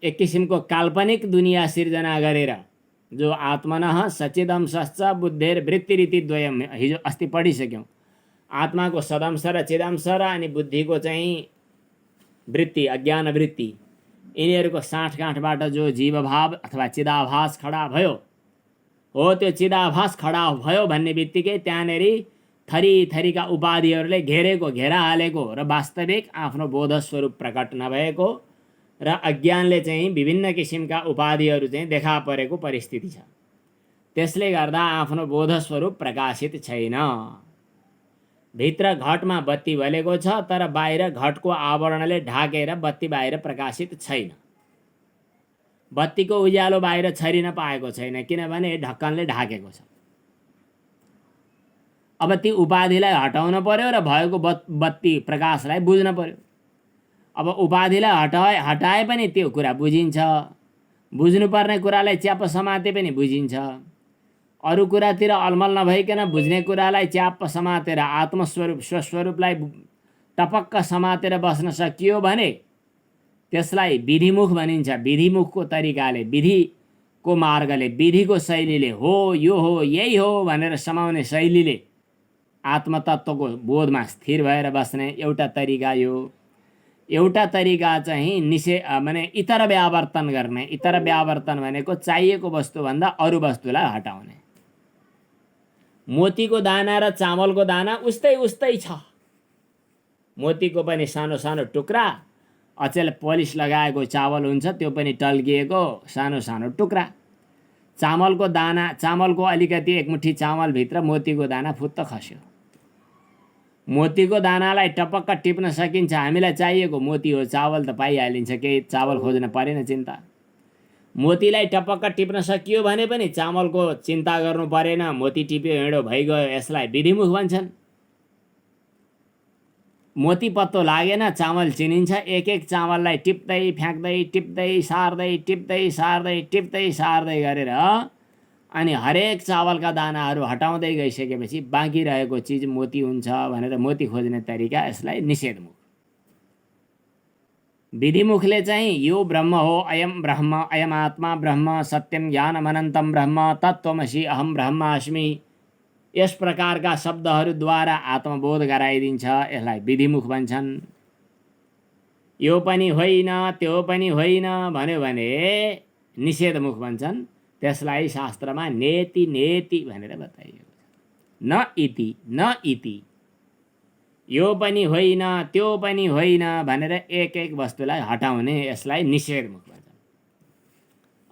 Speaker 1: एक किसिमको काल्पनिक दुनियाँ सिर्जना गरेर, जो आत्मनः सचिदंशश्च बुद्धेर वृत्तिरीति द्वयम, हिजो अस्ति पढिसक्यौँ। आत्माको सदंश र चिदंश र अनि बुद्धिको चाहिँ वृत्ति, अज्ञान वृत्ति, यिनीहरूको साँठगाँठबाट जो जीवभाव अथवा चिदाभास खडा भयो हो, त्यो चिदाभास खडा भयो भन्ने बित्तिकै त्यहाँनेरि थरी थरीका उपाधिहरूले घेरा हालेको र वास्तविक आफ्नो बोधस्वरूप प्रकट नभएको र अज्ञानले चाहिँ विभिन्न किसिमका उपाधिहरू चाहिँ देखा परेको परिस्थिति छ। त्यसले गर्दा आफ्नो बोधस्वरूप प्रकाशित छैन। भित्र घटमा बत्ती बलेको छ, तर बाहिर घटको आवरणले ढाकेर बत्ती बाहिर प्रकाशित छैन। बत्तीको उज्यालो बाहिर छरिन पाएको छैन, किनभने ढक्कनले ढाकेको छ। अब ती उपाधिलाई हटाउन पर्यो र भएको बत्ती प्रकाशलाई बुझ्न पर्यो। अब उपाधिलाई हटाए पनि त्यो कुरा बुझिन्छ। बुझ्नुपर्ने कुरालाई च्याप्प समाते पनि बुझिन्छ। अरू कुरातिर अलमल नभइकन बुझ्ने कुरालाई च्याप्प समातेर आत्मस्वरूप स्वस्वरूपलाई टपक्क समातेर बस्न सकियो भने त्यसलाई विधिमुख भनिन्छ। विधिमुखको तरिकाले, विधिको मार्गले, विधिको शैलीले, हो यो हो यही हो भनेर समाउने शैलीले आत्मतत्त्वको बोधमा स्थिर भएर बस्ने एउटा तरिका यो। एउटा तरिका चाहिँ माने इतर व्यावर्तन गर्ने। इतर व्यावर्तन भनेको चाहिएको वस्तुभन्दा अरू वस्तुलाई हटाउने। मोतीको दाना र चामलको दाना उस्तै छ। मोतीको पनि सानो सानो टुक्रा, अचेल पलिस लगाएको चावल हुन्छ, त्यो पनि टल्किएको सानो सानो टुक्रा। चामलको दाना, चामलको अलिकति एक मुठी चामलभित्र मोतीको दाना फुत्त खस्यो। मोतीको दानालाई टपक्क टिप्न सकिन्छ। हामीलाई चाहिएको मोती हो, चावल त पाइहालिन्छ, केही चावल खोज्न परेन चिन्ता। मोतीलाई टपक्क टिप्न सकियो भने पनि चामलको चिन्ता गर्नु परेन। मोती टिप्यो, हिँडो, भइगयो। यसलाई विधिमुख भन्छन्। मोती पत्तो लागेन, चामल चिनिन्छ। एक एक चामललाई टिप्दै फ्याँक्दै, टिप्दै सार्दै, टिप्दै सार्दै, टिप्दै सार्दै गरेर अनि हरेक चावलका दानाहरू हटाउँदै गइसकेपछि बाँकी रहेको चिज मोती हुन्छ भनेर मोती खोज्ने तरिका, यसलाई निषेधमुख। विधिमुखले चाहिँ यो ब्रह्म हो, अयम ब्रह्म, अयम आत्मा ब्रह्म, सत्यम ज्ञानम अनन्तम ब्रह्म, तत्त्वमसि अहम ब्रह्मास्मि, यस प्रकारका शब्दहरूद्वारा आत्मबोध गराइदिन्छ। यसलाई विधिमुख भन्छन्। यो पनि होइन त्यो पनि होइन भन्यो भने निषेधमुख भन्छन्। त्यसलाई शास्त्रमा नेति नेति भनेर बताइएको छ। न इति न इति, यो पनि होइन त्यो पनि होइन भनेर एक एक वस्तुलाई हटाउने, यसलाई निषेधमुख भन्छन्।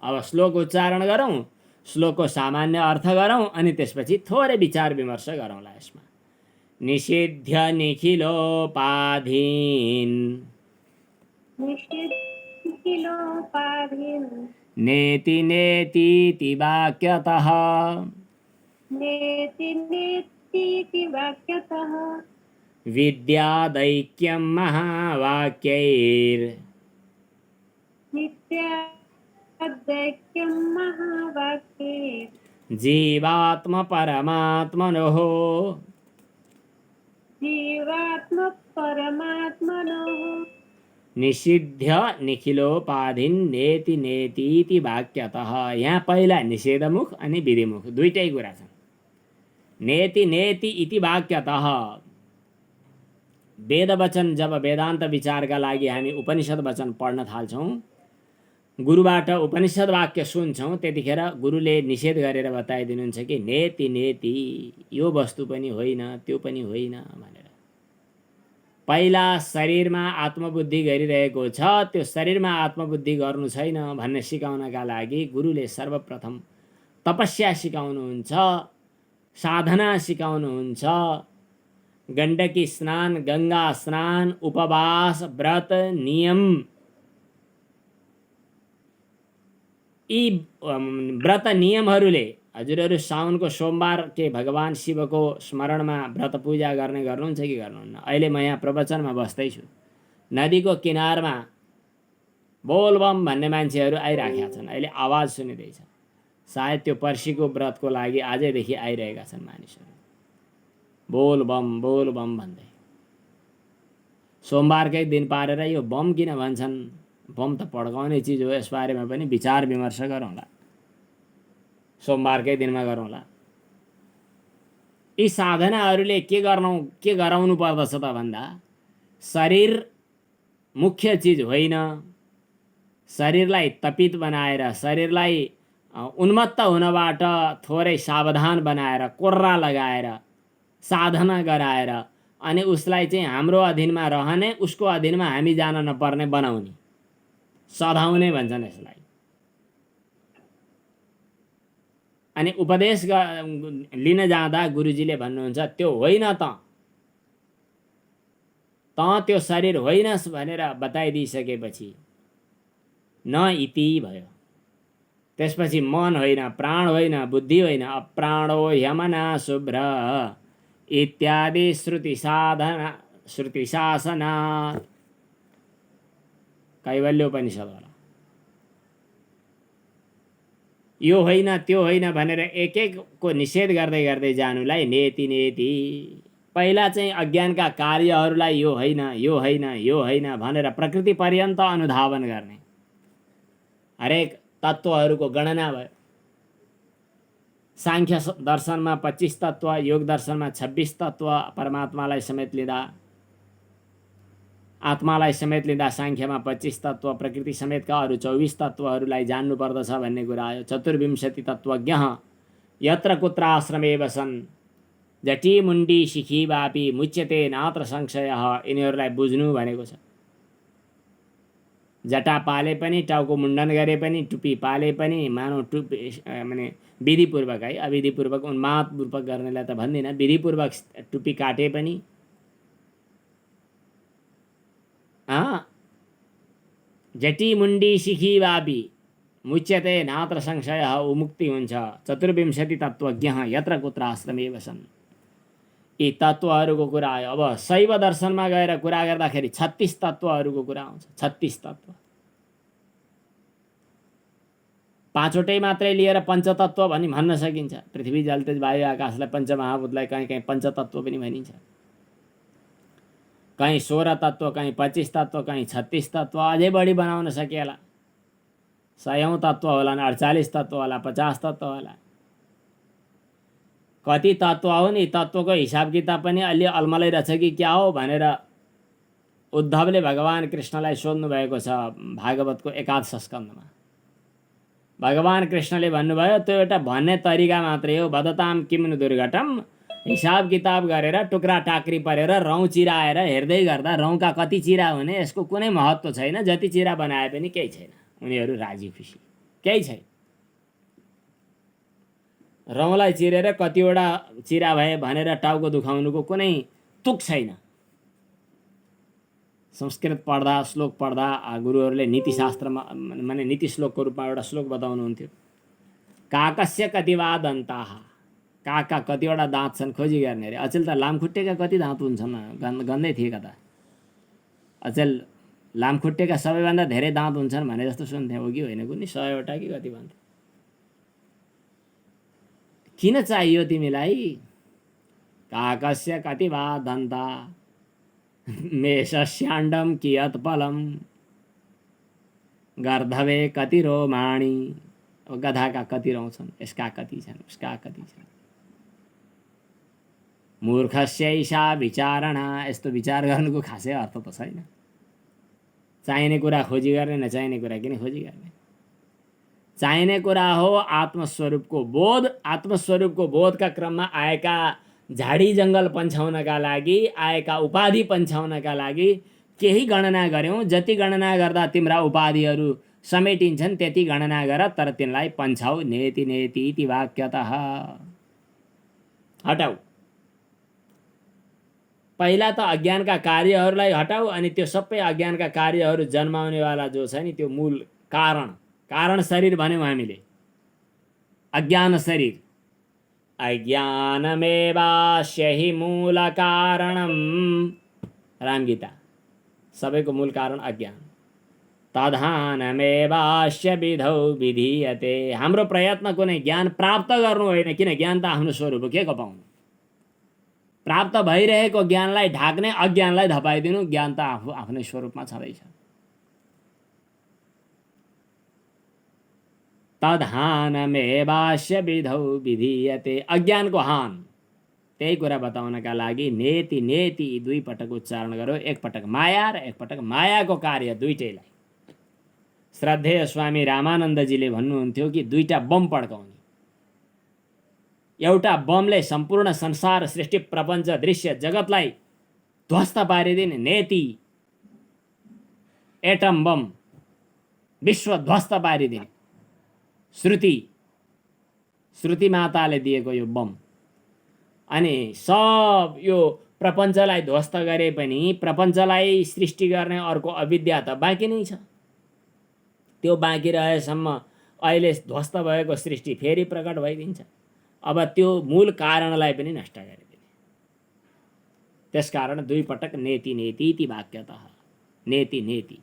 Speaker 1: अब श्लोक उच्चारण गरौँ। श्लोकको सामान्य अर्थ गरौँ अनि त्यसपछि थोरै विचार विमर्श गरौँला यसमा। निषिद्ध निखिलोपाधीन
Speaker 2: निषिद्धिलोपाधीन
Speaker 1: नेति नेतीति वाक्यतः
Speaker 2: नेति नेतीति वाक्यतः
Speaker 1: विद्यादैक्यं महावाक्यैर्
Speaker 2: नित्याद्वैक्यं महावाक्ये
Speaker 1: जीवात्मपरमात्मनोः
Speaker 2: जीवात्मपरमात्मनोः
Speaker 1: निषिद्ध निखिलोपाधीन नेति नेतीति वाक्यतः। यहाँ पहिला निषेधमुख अनि विधिमुख दुईटै कुरा छन्। नेति नेति इति वाक्यतः वेदवचन जब वेदान्त विचारका लागि हामी उपनिषद वचन पढ्न थाल्छौँ, गुरुबाट उपनिषद वाक्य सुन्छौँ, त्यतिखेर गुरुले निषेध गरेर बताइदिनुहुन्छ कि नेति नेति यो वस्तु पनि होइन त्यो पनि होइन भनेर। पहिला शरीरमा आत्मबुद्धि गरिरहेको छ, त्यो शरीरमा आत्मबुद्धि गर्नु छैन भन्ने सिकाउनका लागि गुरुले सर्वप्रथम तपस्या सिकाउनुहुन्छ, साधना सिकाउनुहुन्छ, गण्डकी स्नान, गङ्गा स्नान, उपवास, व्रत, नियम, यी व्रत नियमहरूले हजुरहरू साउनको सोमबार के भगवान शिवको स्मरणमा व्रत पूजा गर्ने गर्नुहुन्छ कि गर्नुहुन्न? अहिले म यहाँ प्रवचनमा बस्दैछु, नदीको किनारमा बोलबम भन्ने मान्छेहरू आइराखेका छन्, अहिले आवाज सुनिँदैछ। सायद त्यो पर्सिको व्रतको लागि आजैदेखि आइरहेका छन् मानिसहरू, बोलबम भन्दै। सोमबारकै दिन पारेर यो बम किन भन्छन्? बम त पड्काउने चिज हो, यस बारेमा पनि विचार विमर्श गरौँला, सोमबारकै दिनमा गरौँला। यी साधनाहरूले के गराउनु पर्दछ त भन्दा शरीर मुख्य चिज होइन, शरीरलाई तपित बनाएर, शरीरलाई उन्मत्त हुनबाट थोरै सावधान बनाएर, कोर्रा लगाएर, साधना गराएर अनि उसलाई चाहिँ हाम्रो अधीनमा रहने, उसको अधीनमा हामी जान नपर्ने बनाउने, सधाउने भन्छन् यसलाई। अनि उपदेश लिन जाँदा गुरुजीले भन्नुहुन्छ त्यो होइन त त्यो शरीर होइनस् भनेर बताइदिइसकेपछि न इति भयो। त्यसपछि मन होइन, प्राण होइन, बुद्धि होइन, अप्राणो ह्यमना शुभ्र इत्यादि श्रुति शासना कैवल्योपनिषद होला। यो होइन त्यो होइन भनेर एक एकको निषेध गर्दै गर्दै जानुलाई नेति नेति। पहिला चाहिँ अज्ञानका कार्यहरूलाई यो होइन यो होइन यो होइन भनेर प्रकृति पर्यन्त अनुधावन गर्ने, हरेक तत्त्वहरूको गणना भयो। सांख्य दर्शनमा 25 तत्त्व, योग दर्शनमा 26 तत्त्व, परमात्मालाई समेत लिँदा, आत्मालाई समेत लिँदा सांख्यमा 25 तत्त्व, प्रकृति समेतका अरू 24 तत्त्वहरूलाई जान्नु पर्दछ भन्ने कुरा आयो। 24 तत्त्वज्ञ यत्र कुत्र आश्रमे बसन् जटी मुण्डी शिखी वापी मुच्यते नात्र संशयः, यिनीहरूलाई बुझ्नु भनेको छ। जटा पाले पनि, टाउको मुण्डन गरे पनि, टुपी पाले पनि, मानव टुपी माने विधिपूर्वक है, अविधिपूर्वक उन्मादपूर्वक गर्नेलाई त भन्दिनँ, विधिपूर्वक टुपी काटे पनि जटी मुण्डी शिखी वापी मुच्यते नात्र संशयः, उमुक्ति हुन्छ। 24 तत्त्वज्ञ यत्र कुत्र आश्रमे बसन्, यी तत्त्वहरूको कुरा आयो। अब शैव दर्शनमा गएर कुरा गर्दाखेरि 36 तत्त्वहरूको कुरा आउँछ। 36 तत्त्व, पाँचवटै मात्रै लिएर पञ्चतत्त्व भनी भन्न सकिन्छ। पृथ्वी जल तेज वायु आकाशलाई पञ्चमहाभूतलाई कहीँ कहीँ पञ्चतत्त्व पनि भनिन्छ, कहीँ 16 तत्त्व, कहीँ 25 तत्त्व, कहीँ 36 तत्त्व, अझै बढी बनाउन सकिएला। 100औं तत्त्व होला, 48 तत्त्व होला, 50 तत्त्व होला। कति तत्त्व हुन्, यी तत्त्वको हिसाब किताब पनि अलि अलमलै रहेछ कि क्या हो भनेर उद्धवले भगवान कृष्णलाई सोध्नु भएको छ भागवतको 11 स्कन्धमा। भगवान कृष्णले भन्नुभयो त्यो एउटा भन्ने तरिका मात्रै हो, वदताम किम्नु दुर्घटम, हिसाब किताब गरेर टुक्रा टाक्री परेर रौँ चिराएर हेर्दै गर्दा रौँका कति चिरा हुने यसको कुनै महत्त्व छैन, जति चिरा बनाए पनि केही छैन, उनीहरू राजी खुसी, केही छैन। रौँलाई चिरेर कतिवटा चिरा भए भनेर टाउको दुखाउनुको कुनै तुक छैन। संस्कृत पढ्दा श्लोक पढ्दा गुरुहरूले नीतिशास्त्रमा माने नीति श्लोकको रूपमा एउटा श्लोक बताउनुहुन्थ्यो, काकस्य कति वा दन्ताः, कागका कतिवटा दाँत छन् खोजी गर्ने अरे। अचेल त लामखुट्टेका कति दाँत हुन्छन्, गन्दै थिए कता। अचेल लामखुट्टेका सबैभन्दा धेरै दाँत हुन्छन् भने जस्तो सुन्थेँ, हो कि होइन कुनै 100वटा कि कति भन्थे। किन चाहियो तिमीलाई? काकस्य कति वा दन्ता मेषस्याण्डं कियत् फलम् गर्धवे कति रोमाणी। अब गधाका कति रौँ छन्, यसका कति छन्, उसका कति छन्। मूर्खस्यैषा विचारणा, यस्तो विचार गर्नुको खासै अर्थ त छैन। चाहिने कुरा खोजी गर्ने, नचाहिने कुरा किन खोजी गर्ने? चाहिने कुरा हो आत्मस्वरूपको बोध। आत्मस्वरूपको बोधका क्रममा आएका झाडी जङ्गल पन्छाउनका लागि, आएका उपाधि पन्छाउनका लागि केही गणना गऱ्यौँ। जति गणना गर्दा तिम्रा उपाधिहरू समेटिन्छन् त्यति गणना गर, तर तिनलाई पन्छाउ। नेति नेति इति वाक्यतः। हटाऊ। पहिला त अज्ञानका कार्यहरूलाई हटाऊ, अनि त्यो सबै अज्ञानका कार्यहरू जन्माउनेवाला जो छ नि त्यो मूल कारण शरीर भन्यौँ हामीले। अज्ञान शरीर, अज्ञानमेवास्य हि मूल कारणम, रामगीता। सबैको मूल कारण अज्ञान। तद्हानमेवास्य विधौ विधीयते। हाम्रो प्रयत्न कुनै ज्ञान प्राप्त गर्नु होइन, किन ज्ञान त आफ्नो स्वरूप हो, के को पाउनु। प्राप्त भइरहेको ज्ञानलाई ढाक्ने, अज्ञानलाई धपाइदिनु। ज्ञान त आफ्नै स्वरूपमा छँदैछ। तद्हानमेवास्य विधौ विधीयते। अज्ञानको हान, त्यही कुरा बताउनका लागि नेति नेति दुई पटक उच्चारण गरौँ। एक पटक माया र एक पटक मायाको कार्य, दुईटैलाई। श्रद्धेय स्वामी रामानन्दजीले भन्नुहुन्थ्यो कि दुईटा बम पड्काउने। एउटा बमले सम्पूर्ण संसार, सृष्टि, प्रपञ्च, दृश्य जगतलाई ध्वस्त पारिदिने, नेति एटम बम, विश्व ध्वस्त पारिदिने। श्रुति माताले दिएको यो बम। अनि सब यो प्रपञ्चलाई ध्वस्त गरे पनि प्रपञ्चलाई सृष्टि गर्ने अर्को अविद्या त बाँकी नै छ। त्यो बाँकी रहेसम्म अहिले ध्वस्त भएको सृष्टि फेरि प्रकट भइदिन्छ। अब त्यो मूल कारणलाई पनि नष्ट गरिदिने। त्यसकारण दुई पटक नेति नेति इति वाक्यतः। नेति नेति।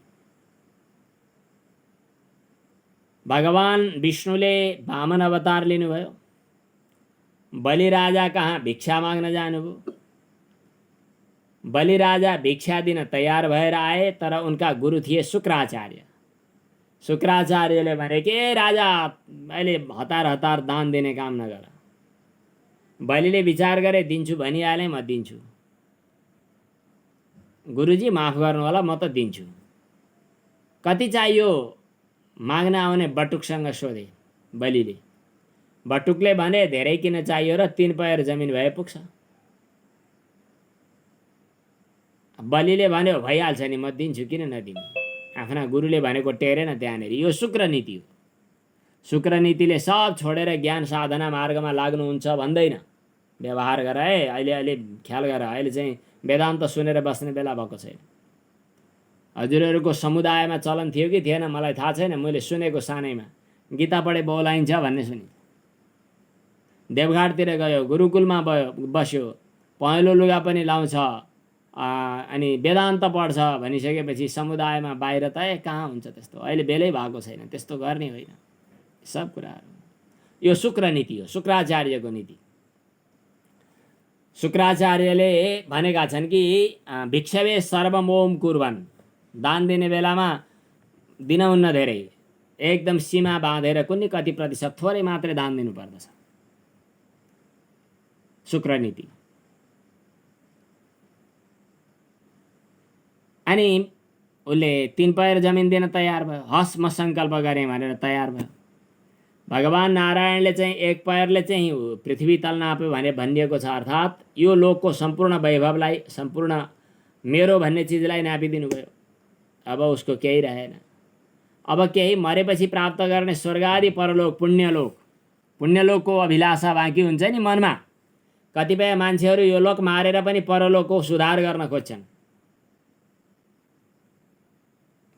Speaker 1: भगवान विष्णुले वामन अवतार लिनुभयो। बलिराजा कहाँ भिक्षा माग्न जानुभयो। बलिराजा भिक्षा दिन तयार भएर आए, तर उनका गुरु थिए शुक्राचार्य। शुक्राचार्यले भने के राजा अहिले हतार हतार दान दिने काम नगर। बलिले विचार गरे, दिन्छु भनिहालेँ, म दिन्छु। गुरुजी माफ गर्नु होला, म त दिन्छु। कति चाहियो माग्न आउने बटुकसँग सोधे बलिले। बटुकले भने धेरै किन चाहियो र 3 पयर जमिन भए पुग्छ। बलिले भन्यो भइहाल्छ नि, म दिन्छु, किन नदिनु। आफ्ना गुरुले भनेको टेरेन त्यहाँनिर। यो शुक्र नीति हो। शुक्र नीतिले सब छोडेर ज्ञान साधना मार्गमा लाग्नुहुन्छ भन्दैन। व्यवहार गर है, अहिले ख्याल गर। अहिले चाहिँ वेदान्त सुनेर बस्ने बेला भएको छैन। हजुरहरूको समुदायमा चलन थियो कि थिएन मलाई थाहा छैन, मैले सुनेको सानैमा गीता पढे बोलाइन्छ भन्ने सुनि। देवघाटतिर गयो, गुरुकुलमा बस्यो, पहेँलो लुगा पनि लाउँछ, अनि वेदान्त पढ्छ भनिसकेपछि समुदायमा बाहिर त कहाँ हुन्छ त्यस्तो। अहिले बेलै भएको छैन, त्यस्तो गर्ने होइन। सब कुराहरू यो शुक्र नीति हो, शुक्राचार्यको नीति। शुक्राचार्यले भनेका छन् कि भिक्षवे सर्वमोम कुर्वन्। दान दिने बेलामा दिनुहुन्न धेरै, एकदम सीमा बाँधेर कुनै कति प्रतिशत थोरै मात्रै दान दिनुपर्दछ। शुक्र नीति। अनि उसले 3 पयर जमिन दिन तयार भयो। हस् म सङ्कल्प गरेँ भनेर तयार भयो। भगवान नारायणले चाहिँ 1 पयरले चाहिँ पृथ्वी तल नाप्यो भने भनिएको छ। अर्थात् यो लोकको सम्पूर्ण वैभवलाई, सम्पूर्ण मेरो भन्ने चिजलाई नापिदिनु भयो। अब उसको केही रहेन। अब केही मरेपछि प्राप्त गर्ने स्वर्ग आदि परलोक, पुण्यलोक, पुण्यलोकको अभिलाषा बाँकी हुन्छ नि मनमा। कतिपय मान्छेहरू यो लोक मारेर पनि परलोकको सुधार गर्न खोज्छन्।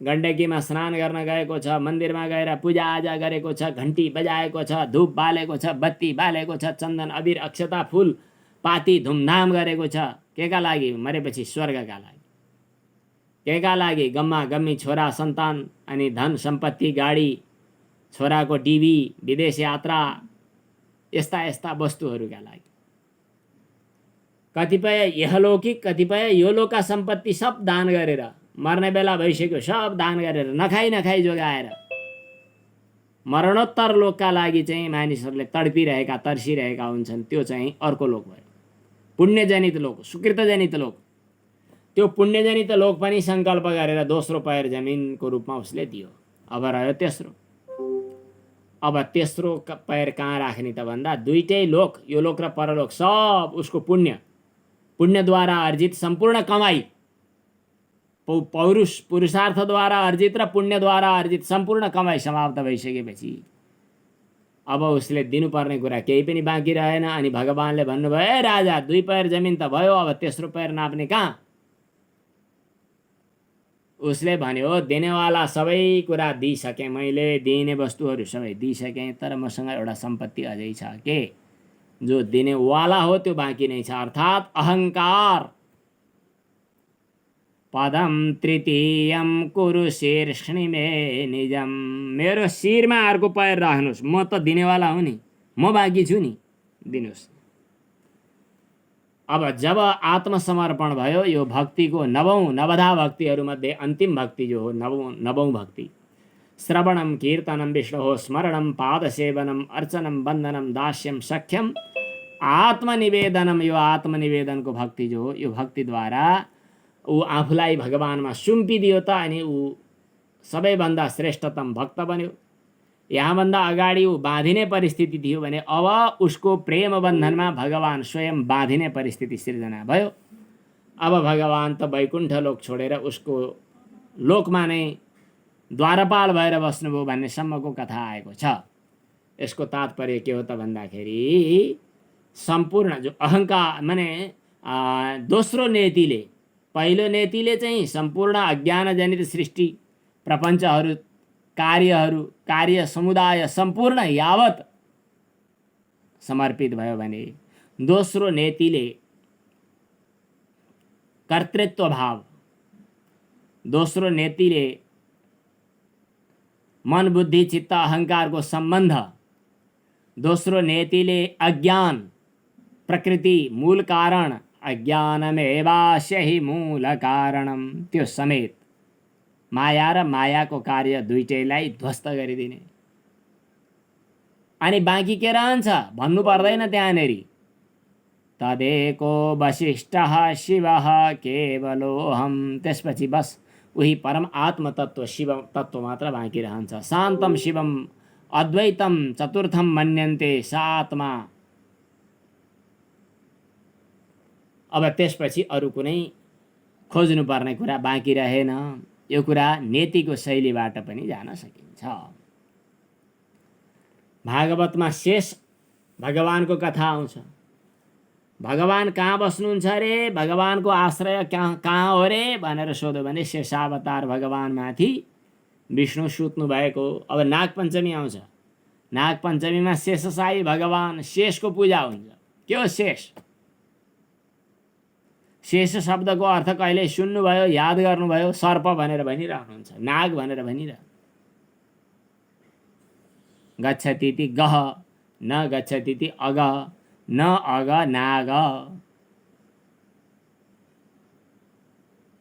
Speaker 1: गण्डकीमा स्नान गर्न गएको छ, मन्दिरमा गएर पूजाआजा गरेको छ, घन्टी बजाएको छ, धूप बालेको छ, बत्ती बालेको छ, चन्दन अबिर अक्षता फुल पाती धुमधाम गरेको छ। केका लागि? मरेपछि स्वर्गका लागि। केका लागि? गम्मा गम्मी छोरा सन्तान अनि धन सम्पत्ति गाडी, छोराको टिभी, विदेश यात्रा, यस्ता यस्ता वस्तुहरूका लागि। कतिपय यहलौकिक, कतिपय यो लोकका सम्पत्ति सब दान गरेर, मर्ने बेला भइसक्यो सब दान गरेर, नखाई जोगाएर मरणोत्तर लोकका लागि चाहिँ मानिसहरूले तडपिरहेका, तर्सिरहेका हुन्छन्। त्यो चाहिँ अर्को लोक भयो, पुण्यजनित लोक, सुकृतजनित लोक। त्यो पुण्यजनित लोक पनि सङ्कल्प गरेर दोस्रो पैर जमिनको रूपमा उसले दियो। अब रह्यो तेस्रो। अब तेस्रो पैर कहाँ राख्ने त भन्दा दुईटै लोक, यो लोक र परलोक, सब उसको पुण्यद्वारा अर्जित सम्पूर्ण कमाई, पुरुषार्थद्वारा अर्जित र पुण्यद्वारा अर्जित सम्पूर्ण कमाई समाप्त भइसकेपछि अब उसले दिनुपर्ने कुरा केही पनि बाँकी रहेन। अनि भगवानले भन्नुभयो, ए राजा, 2 पैर जमिन त भयो, अब तेस्रो पैर नाप्ने कहाँ? उसले भन्यो, दिनेवाला सबै कुरा दिइसकेँ मैले, दिने वस्तुहरू सबै दिइसकेँ, तर मसँग एउटा सम्पत्ति अझै छ के, जो दिनेवाला हो त्यो बाँकी नै छ, अर्थात् अहङ्कार। पदम तृतीयम कुरु शीर्ष्णि मे निजम, मेरो शिरमा अर्को पैर राख्नुहोस्, म त दिनेवाला हुँ नि, म बाँकी छु नि, दिनुहोस्। अब जब आत्मसमर्पण भयो, यो भक्तिको नवधा भक्तिहरूमध्ये अन्तिम भक्ति जो हो, नवौं भक्ति, श्रवणम कीर्तनम विष्णु स्मरणम पादसेवनम अर्चनम बन्धनम दास्यम सख्यम आत्मनिवेदनम, यो आत्मनिवेदनको भक्ति जो हो, यो भक्तिद्वारा ऊ आफूलाई भगवानमा सुम्पिदियो त, अनि ऊ सबैभन्दा श्रेष्ठतम भक्त बन्यो। यहाँभन्दा अगाडि ऊ बाँधिने परिस्थिति थियो भने अब उसको प्रेम बन्धनमा भगवान स्वयं बाँधिने परिस्थिति सिर्जना भयो। अब भगवान त वैकुण्ठ लोक छोडेर उसको लोकमा नै द्वारपाल भएर बस्नुभयो भन्ने सम्मको कथा आएको छ। यसको तात्पर्य के हो त भन्दाखेरि सम्पूर्ण जो अहङ्कार माने दोस्रो नेतिले, पहिलो नेतिले चाहिँ सम्पूर्ण अज्ञानजनित सृष्टि प्रपञ्चहरू, कार्यहरू, कार्य समुदाय सम्पूर्ण यावत समर्पित भयो भने दोस्रो नेतिले कर्तृत्व भाव, दोस्रो नेतिले मन बुद्धि चित्त अहङ्कारको सम्बन्ध, दोस्रो नेतिले अज्ञान, प्रकृति मूल कारण, अज्ञानमेवास्य हि मूल कारणम, त्यो समेत माया र मायाको कार्य दुईटैलाई ध्वस्त गरिदिने। अनि बाँकी के रहन्छ भन्नु पर्दैन त्यहाँनेरि, तदेको वशिष्ठः शिवः केवलोऽहम्, त्यसपछि बस उही परम आत्म तत्व शिव तत्व मात्र बाँकी रहन्छ। शान्तम शिवम अद्वैतम चतुर्थम मन्यन्ते स आत्मा। अब त्यसपछि अरू कुनै खोज्नुपर्ने कुरा बाँकी रहेन। यो कुरा नेतिको शैलीबाट पनि जान सकिन्छ। भागवतमा शेष भगवानको कथा आउँछ। भगवान कहाँ बस्नुहुन्छ रे, भगवानको आश्रय कहाँ हो रे भनेर सोध्यो भने शेषावतार भगवानमाथि विष्णु सुत्नु भएको। अब नागपञ्चमी आउँछ, नागपञ्चमीमा शेषशाही भगवान, शेषको पूजा हुन्छ। के हो शेष? शेष शब्दको अर्थ कहिले सुन्नुभयो, याद गर्नुभयो? सर्प भनेर भनिरहनुहुन्छ, नाग भनेर भनिरह। गच्छतीति गह, न गच्छतीति अग, न अग नाग।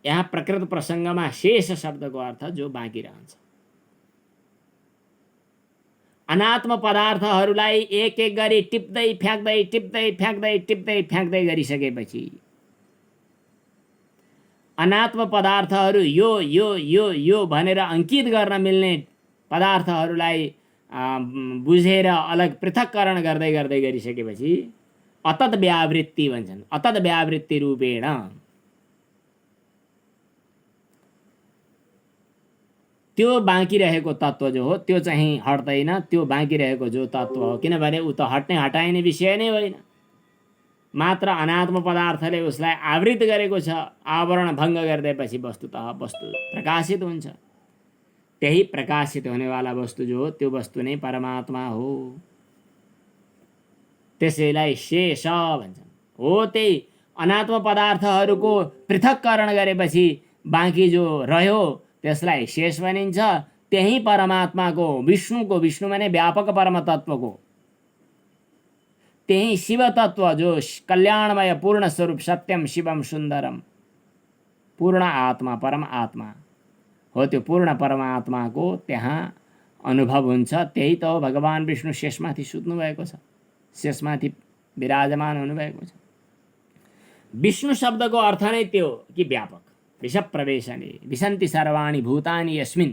Speaker 1: यहाँ प्रकृत प्रसङ्गमा शेष शब्दको अर्थ जो बाँकी रहन्छ। अनात्म पदार्थहरूलाई एक एक गरी टिप्दै फ्याक्दै टिप्दै फ्याक्दै टिप्दै फ्याक्दै गरिसकेपछि अनात्म पदार्थहरू यो यो यो यो भनेर अङ्कित गर्न मिल्ने पदार्थहरूलाई बुझेर अलग पृथक्करण गर्दै गर्दै गरिसकेपछि अतद व्यावृत्ति भन्छन्। अतद व्यावृत्ति रूपेण त्यो बाँकी रहेको तत्त्व जो हो त्यो चाहिँ हट्दैन, त्यो बाँकी रहेको जो तत्त्व हो, किनभने ऊ त हट्ने हटाइने विषय नै होइन, मात्र अनात्म पदार्थले उसलाई आवृत गरेको छ। आवरण भङ्ग गरिदिएपछि वस्तुतः वस्तु प्रकाशित हुन्छ। त्यही प्रकाशित हुनेवाला वस्तु जो हो त्यो वस्तु नै परमात्मा हो। त्यसैलाई शेष भन्छन्। हो त्यही अनात्म पदार्थहरूको पृथक्करण गरेपछि बाँकी जो रह्यो त्यसलाई शेष भनिन्छ। त्यही परमात्माको, विष्णुको, विष्णु माने व्यापक परम तत्त्वको, त्यही शिव तत्व जो कल्याणमय पूर्ण स्वरूप सत्यम शिवम सुन्दरम पूर्ण आत्मा परम आत्मा हो, त्यो पूर्ण परमात्माको त्यहाँ अनुभव हुन्छ। त्यही त हो भगवान् विष्णु शेषमाथि सुत्नु भएको छ, शेषमाथि विराजमान हुनुभएको छ। विष्णु शब्दको अर्थ नै त्यो कि व्यापक। विष प्रवेशने विशन्ति सर्वाणि भूतानि यस्मिन्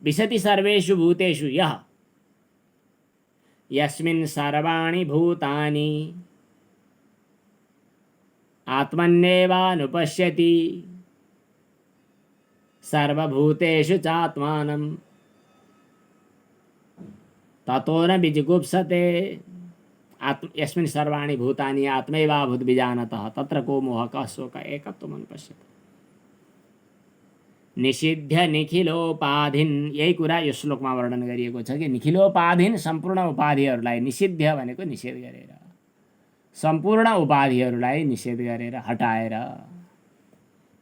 Speaker 1: विशति सर्वेषु भूतेषु यः यस्मिन् सर्वाणि भूतानि आत्मन्येवानुपश्यति सर्वभूतेषु चात्मानं ततो न विजुगुप्सते। यस्मिन् सर्वाणि भूतानि आत्मैवाभूत विजानतः तत्र को मोहः कः शोकः एकत्वमनुपश्यति। निषिद्ध निखिलोपाधिन, यही कुरा यो श्लोकमा वर्णन गरिएको छ कि निखिलोपाधिन सम्पूर्ण उपाधिहरूलाई, निषिद्ध भनेको निषेध गरेर, सम्पूर्ण उपाधिहरूलाई निषेध गरेर हटाएर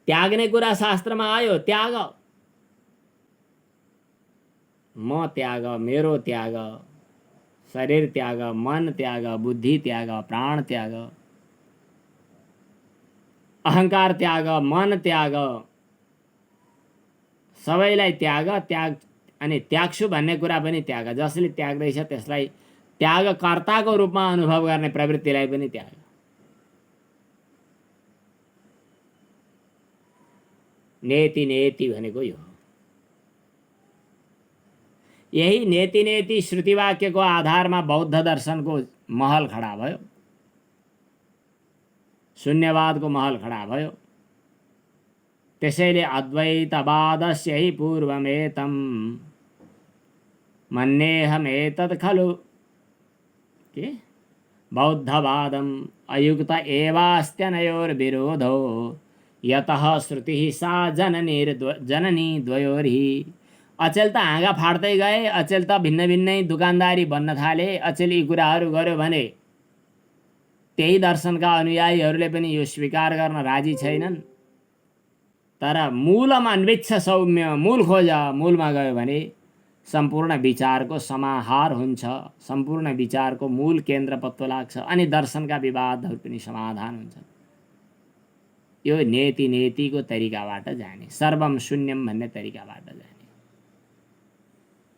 Speaker 1: त्याग्ने कुरा शास्त्रमा आयो। त्याग, म त्याग, मेरो त्याग, शरीर त्याग, मन त्याग, बुद्धि त्याग, प्राण त्याग, अहंकार त्याग, मन त्याग, सबैलाई त्याग। त्याग अनि त्याग्छु भन्ने कुरा पनि त्याग। जसले त्याग्दैछ त्यसलाई त्यागकर्ताको रूपमा अनुभव गर्ने प्रवृत्तिलाई पनि त्याग। नेति नेति भनेको यो। यही नेति नेति श्रुतिवाक्यको आधारमा बौद्ध दर्शनको महल खडा भयो, शून्यवादको महल खडा भयो। त्यसैले अद्वैतवादस्य हि पूर्वमेतं मन्येऽहमेतत् खलु के बौद्धवादम् अयुक्त एवास्त्यनयोर्विरोधो यतः श्रुतिः सा जननी द्वयोर्हि। अचेल त हाँगा फाड्दै गए, अचेल त भिन्न भिन्नै दुकानदारी बन्न थाले, अचेल यी कुराहरू गर्यो भने त्यही दर्शनका अनुयायीहरूले पनि यो स्वीकार गर्न राजी छैनन्। तर मूलम अन्वेच्छ सौम्य, मूल खोज, मूलमा गयो भने सम्पूर्ण विचारको समाहार हुन्छ, सम्पूर्ण विचारको मूल केन्द्र पत्तो लाग्छ अनि दर्शनका विवादहरू पनि समाधान हुन्छ। यो नेति नेतिको तरिकाबाट जाने, सर्वम शून्यम भन्ने तरिकाबाट जाने।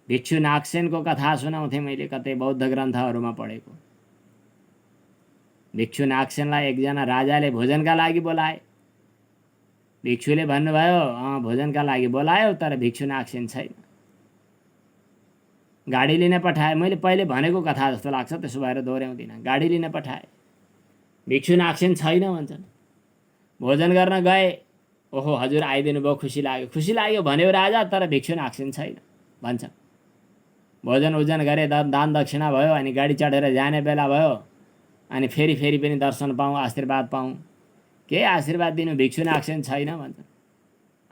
Speaker 1: भिक्षु नागसेनको कथा सुनाउँथेँ मैले, कतै बौद्ध ग्रन्थहरूमा पढेको। भिक्षु नागसेनलाई एकजना राजाले भोजनका लागि बोलाए। भिक्षुले भन्नुभयो भोजनका लागि बोलायो, तर भिक्षु नागसेन छैन। गाडी लिन पठाए। मैले पहिले भनेको कथा जस्तो लाग्छ, त्यसो भएर दोहोऱ्याउँदिनँ। गाडी लिन पठाए, भिक्षु नागसेन छैन भन्छन्। भोजन गर्न गए, ओहो हजुर आइदिनु भयो, खुसी लाग्यो। खुसी लाग्यो भन्यो राजा, तर भिक्षु नागसेन छैन भन्छन्। भोजन उजन गरे, दान दक्षिणा भयो, अनि गाडी चढेर जाने बेला भयो। अनि फेरि फेरि पनि दर्शन पाऊँ, आशीर्वाद पाऊँ। के आशीर्वाद दिनु, भिक्षु नागसेन छैन भन्छन्।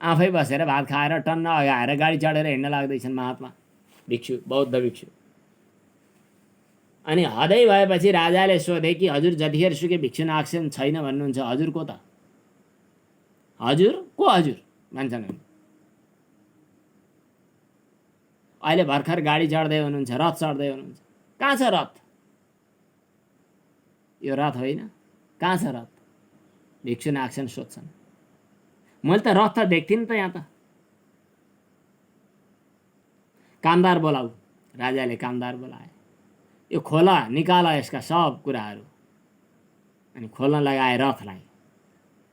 Speaker 1: आफै बसेर भात खाएर टन्न अगाएर गाडी चढेर हिँड्न लाग्दैछन् महात्मा भिक्षु, बौद्ध भिक्षु। अनि हदै भएपछि राजाले सोधे कि हजुर जतिखेर सुके भिक्षु नागसेन छैन भन्नुहुन्छ, हजुर को त? हजुर को हजुर भन्छन्। अहिले भर्खर गाडी चढ्दै हुनुहुन्छ, रथ चढ्दै हुनुहुन्छ। कहाँ छ रथ? यो रथ होइन, कहाँ छ रथ? भिक्षु नागसेन सोध्छन्। मैले त रथ त देख्थिनँ त यहाँ त। कामदार बोलाऊ। राजाले कामदार बोलाए। यो खोला, निकाल यसका सब कुराहरू। अनि खोल्न लगाए रथलाई।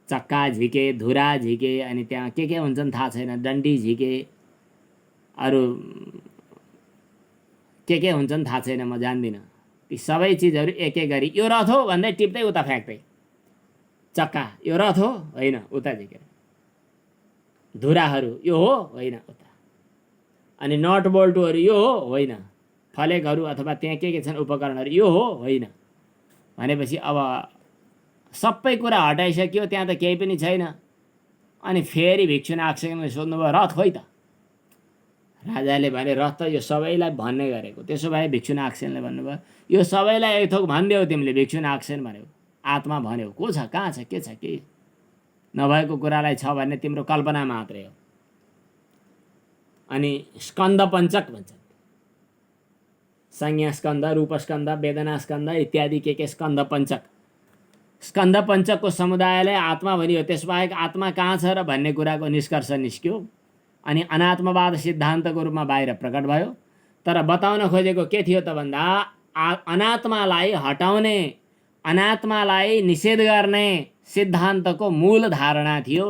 Speaker 1: चक्का झिके, धुरा झिके, अनि त्यहाँ के हुन्छन् थाहा छैन, डन्डी झिके, अरू के हुन्छन् थाहा छैन, म जान्दिनँ। ती सबै चिजहरू एक एक गरी यो रथ हो भन्दै टिप्दै उता फ्याँक्दै। चक्का यो रथ हो होइन, उता झिकेर। धुराहरू यो हो होइन उता, अनि नट बोल्टुहरू यो हो होइन, फलेकहरू अथवा त्यहाँ के छन् उपकरणहरू यो हो होइन भनेपछि अब सबै कुरा हटाइसक्यो, त्यहाँ त केही पनि छैन। अनि फेरि भिक्षु नागसेनले सोध्नुभयो रथ खोइ त? राजाले भने रथ त यो सबैलाई भन्ने गरेको। त्यसो भए भिक्षु नागसेनले भन्नुभयो यो सबैलाई एक थोक भनिदेऊ तिमीले, भिक्षु नागसेन भन्यो, आत्मा भन्यो, को छ कहाँ छ के छ, के नभएको कुरालाई छ भन्ने तिम्रो कल्पना मात्रै हो। अनि स्कन्द पञ्चक भन्छन्, संज्ञा स्कन्द, रूप स्कन्द, वेदना स्कन्द इत्यादि के स्कन्द पञ्चक। स्कन्द पञ्चकको समुदायलाई आत्मा भनियो, त्यसबाहेक आत्मा कहाँ छ र भन्ने कुराको निष्कर्ष निस्क्यो। अनि अनात्मवाद सिद्धान्तको रूपमा बाहिर प्रकट भयो। तर बताउन खोजेको के थियो त भन्दा अनात्मालाई हटाउने, अनात्मालाई निषेध गर्ने सिद्धान्तको मूल धारणा थियो।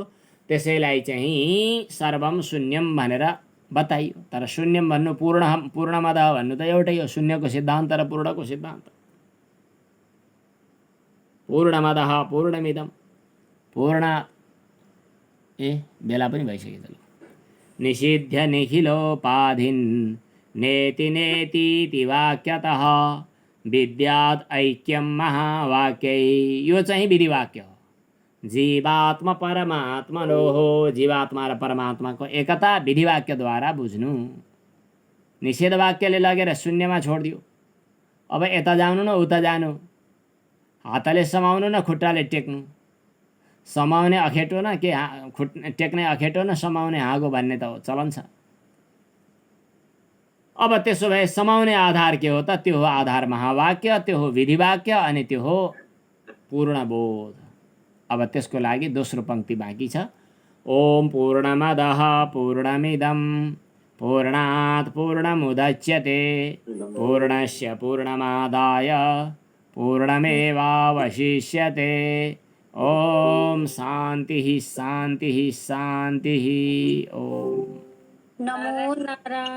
Speaker 1: त्यसैलाई चाहिँ सर्वम शून्यम भनेर बताइयो। तर शून्यम भन्नु पूर्णमद भन्नु त एउटै हो, शून्यको सिद्धान्त र पूर्णको सिद्धान्त। पूर्णमदः पूर्णमिदं पूर्ण बेला पनि भइसक्यो। निषिध्य निखिलोपाधिन् नेति नेतीति वाक्यतः विद्यात् ऐक्यं महावाक्यै। यो चाहिँ विधिवाक्य हो। जीवात्मा परमात्मनोः, जीवात्मा र परमात्माको एकता विधिवाक्यद्वारा बुझ्नु। निषेध वाक्यले लगेर शून्यमा छोडिदियो। अब यता जानु न उता जानु, हातले समाउनु न खुट्टाले टेक्नु, समाउने अखेटो न के टेक्ने अखेटो न समाउने हाँगो भन्ने त चलन छ। अब त्यसो भए समाउने आधार के हो त? त्यो हो आधार महावाक्य, त्यो हो विधिवाक्य, अनि त्यो हो पूर्णबोध। अब त्यसको लागि दोस्रो पंक्ति बाँकी छ। ओम पूर्णमदः पूर्णमिदं पूर्णात् पूर्णमुदच्यते पूर्णस्य पूर्णमादाय पूर्णमेवावशिष्यते। ओम शांति शांति शांति। ओम
Speaker 2: नमो नारायण।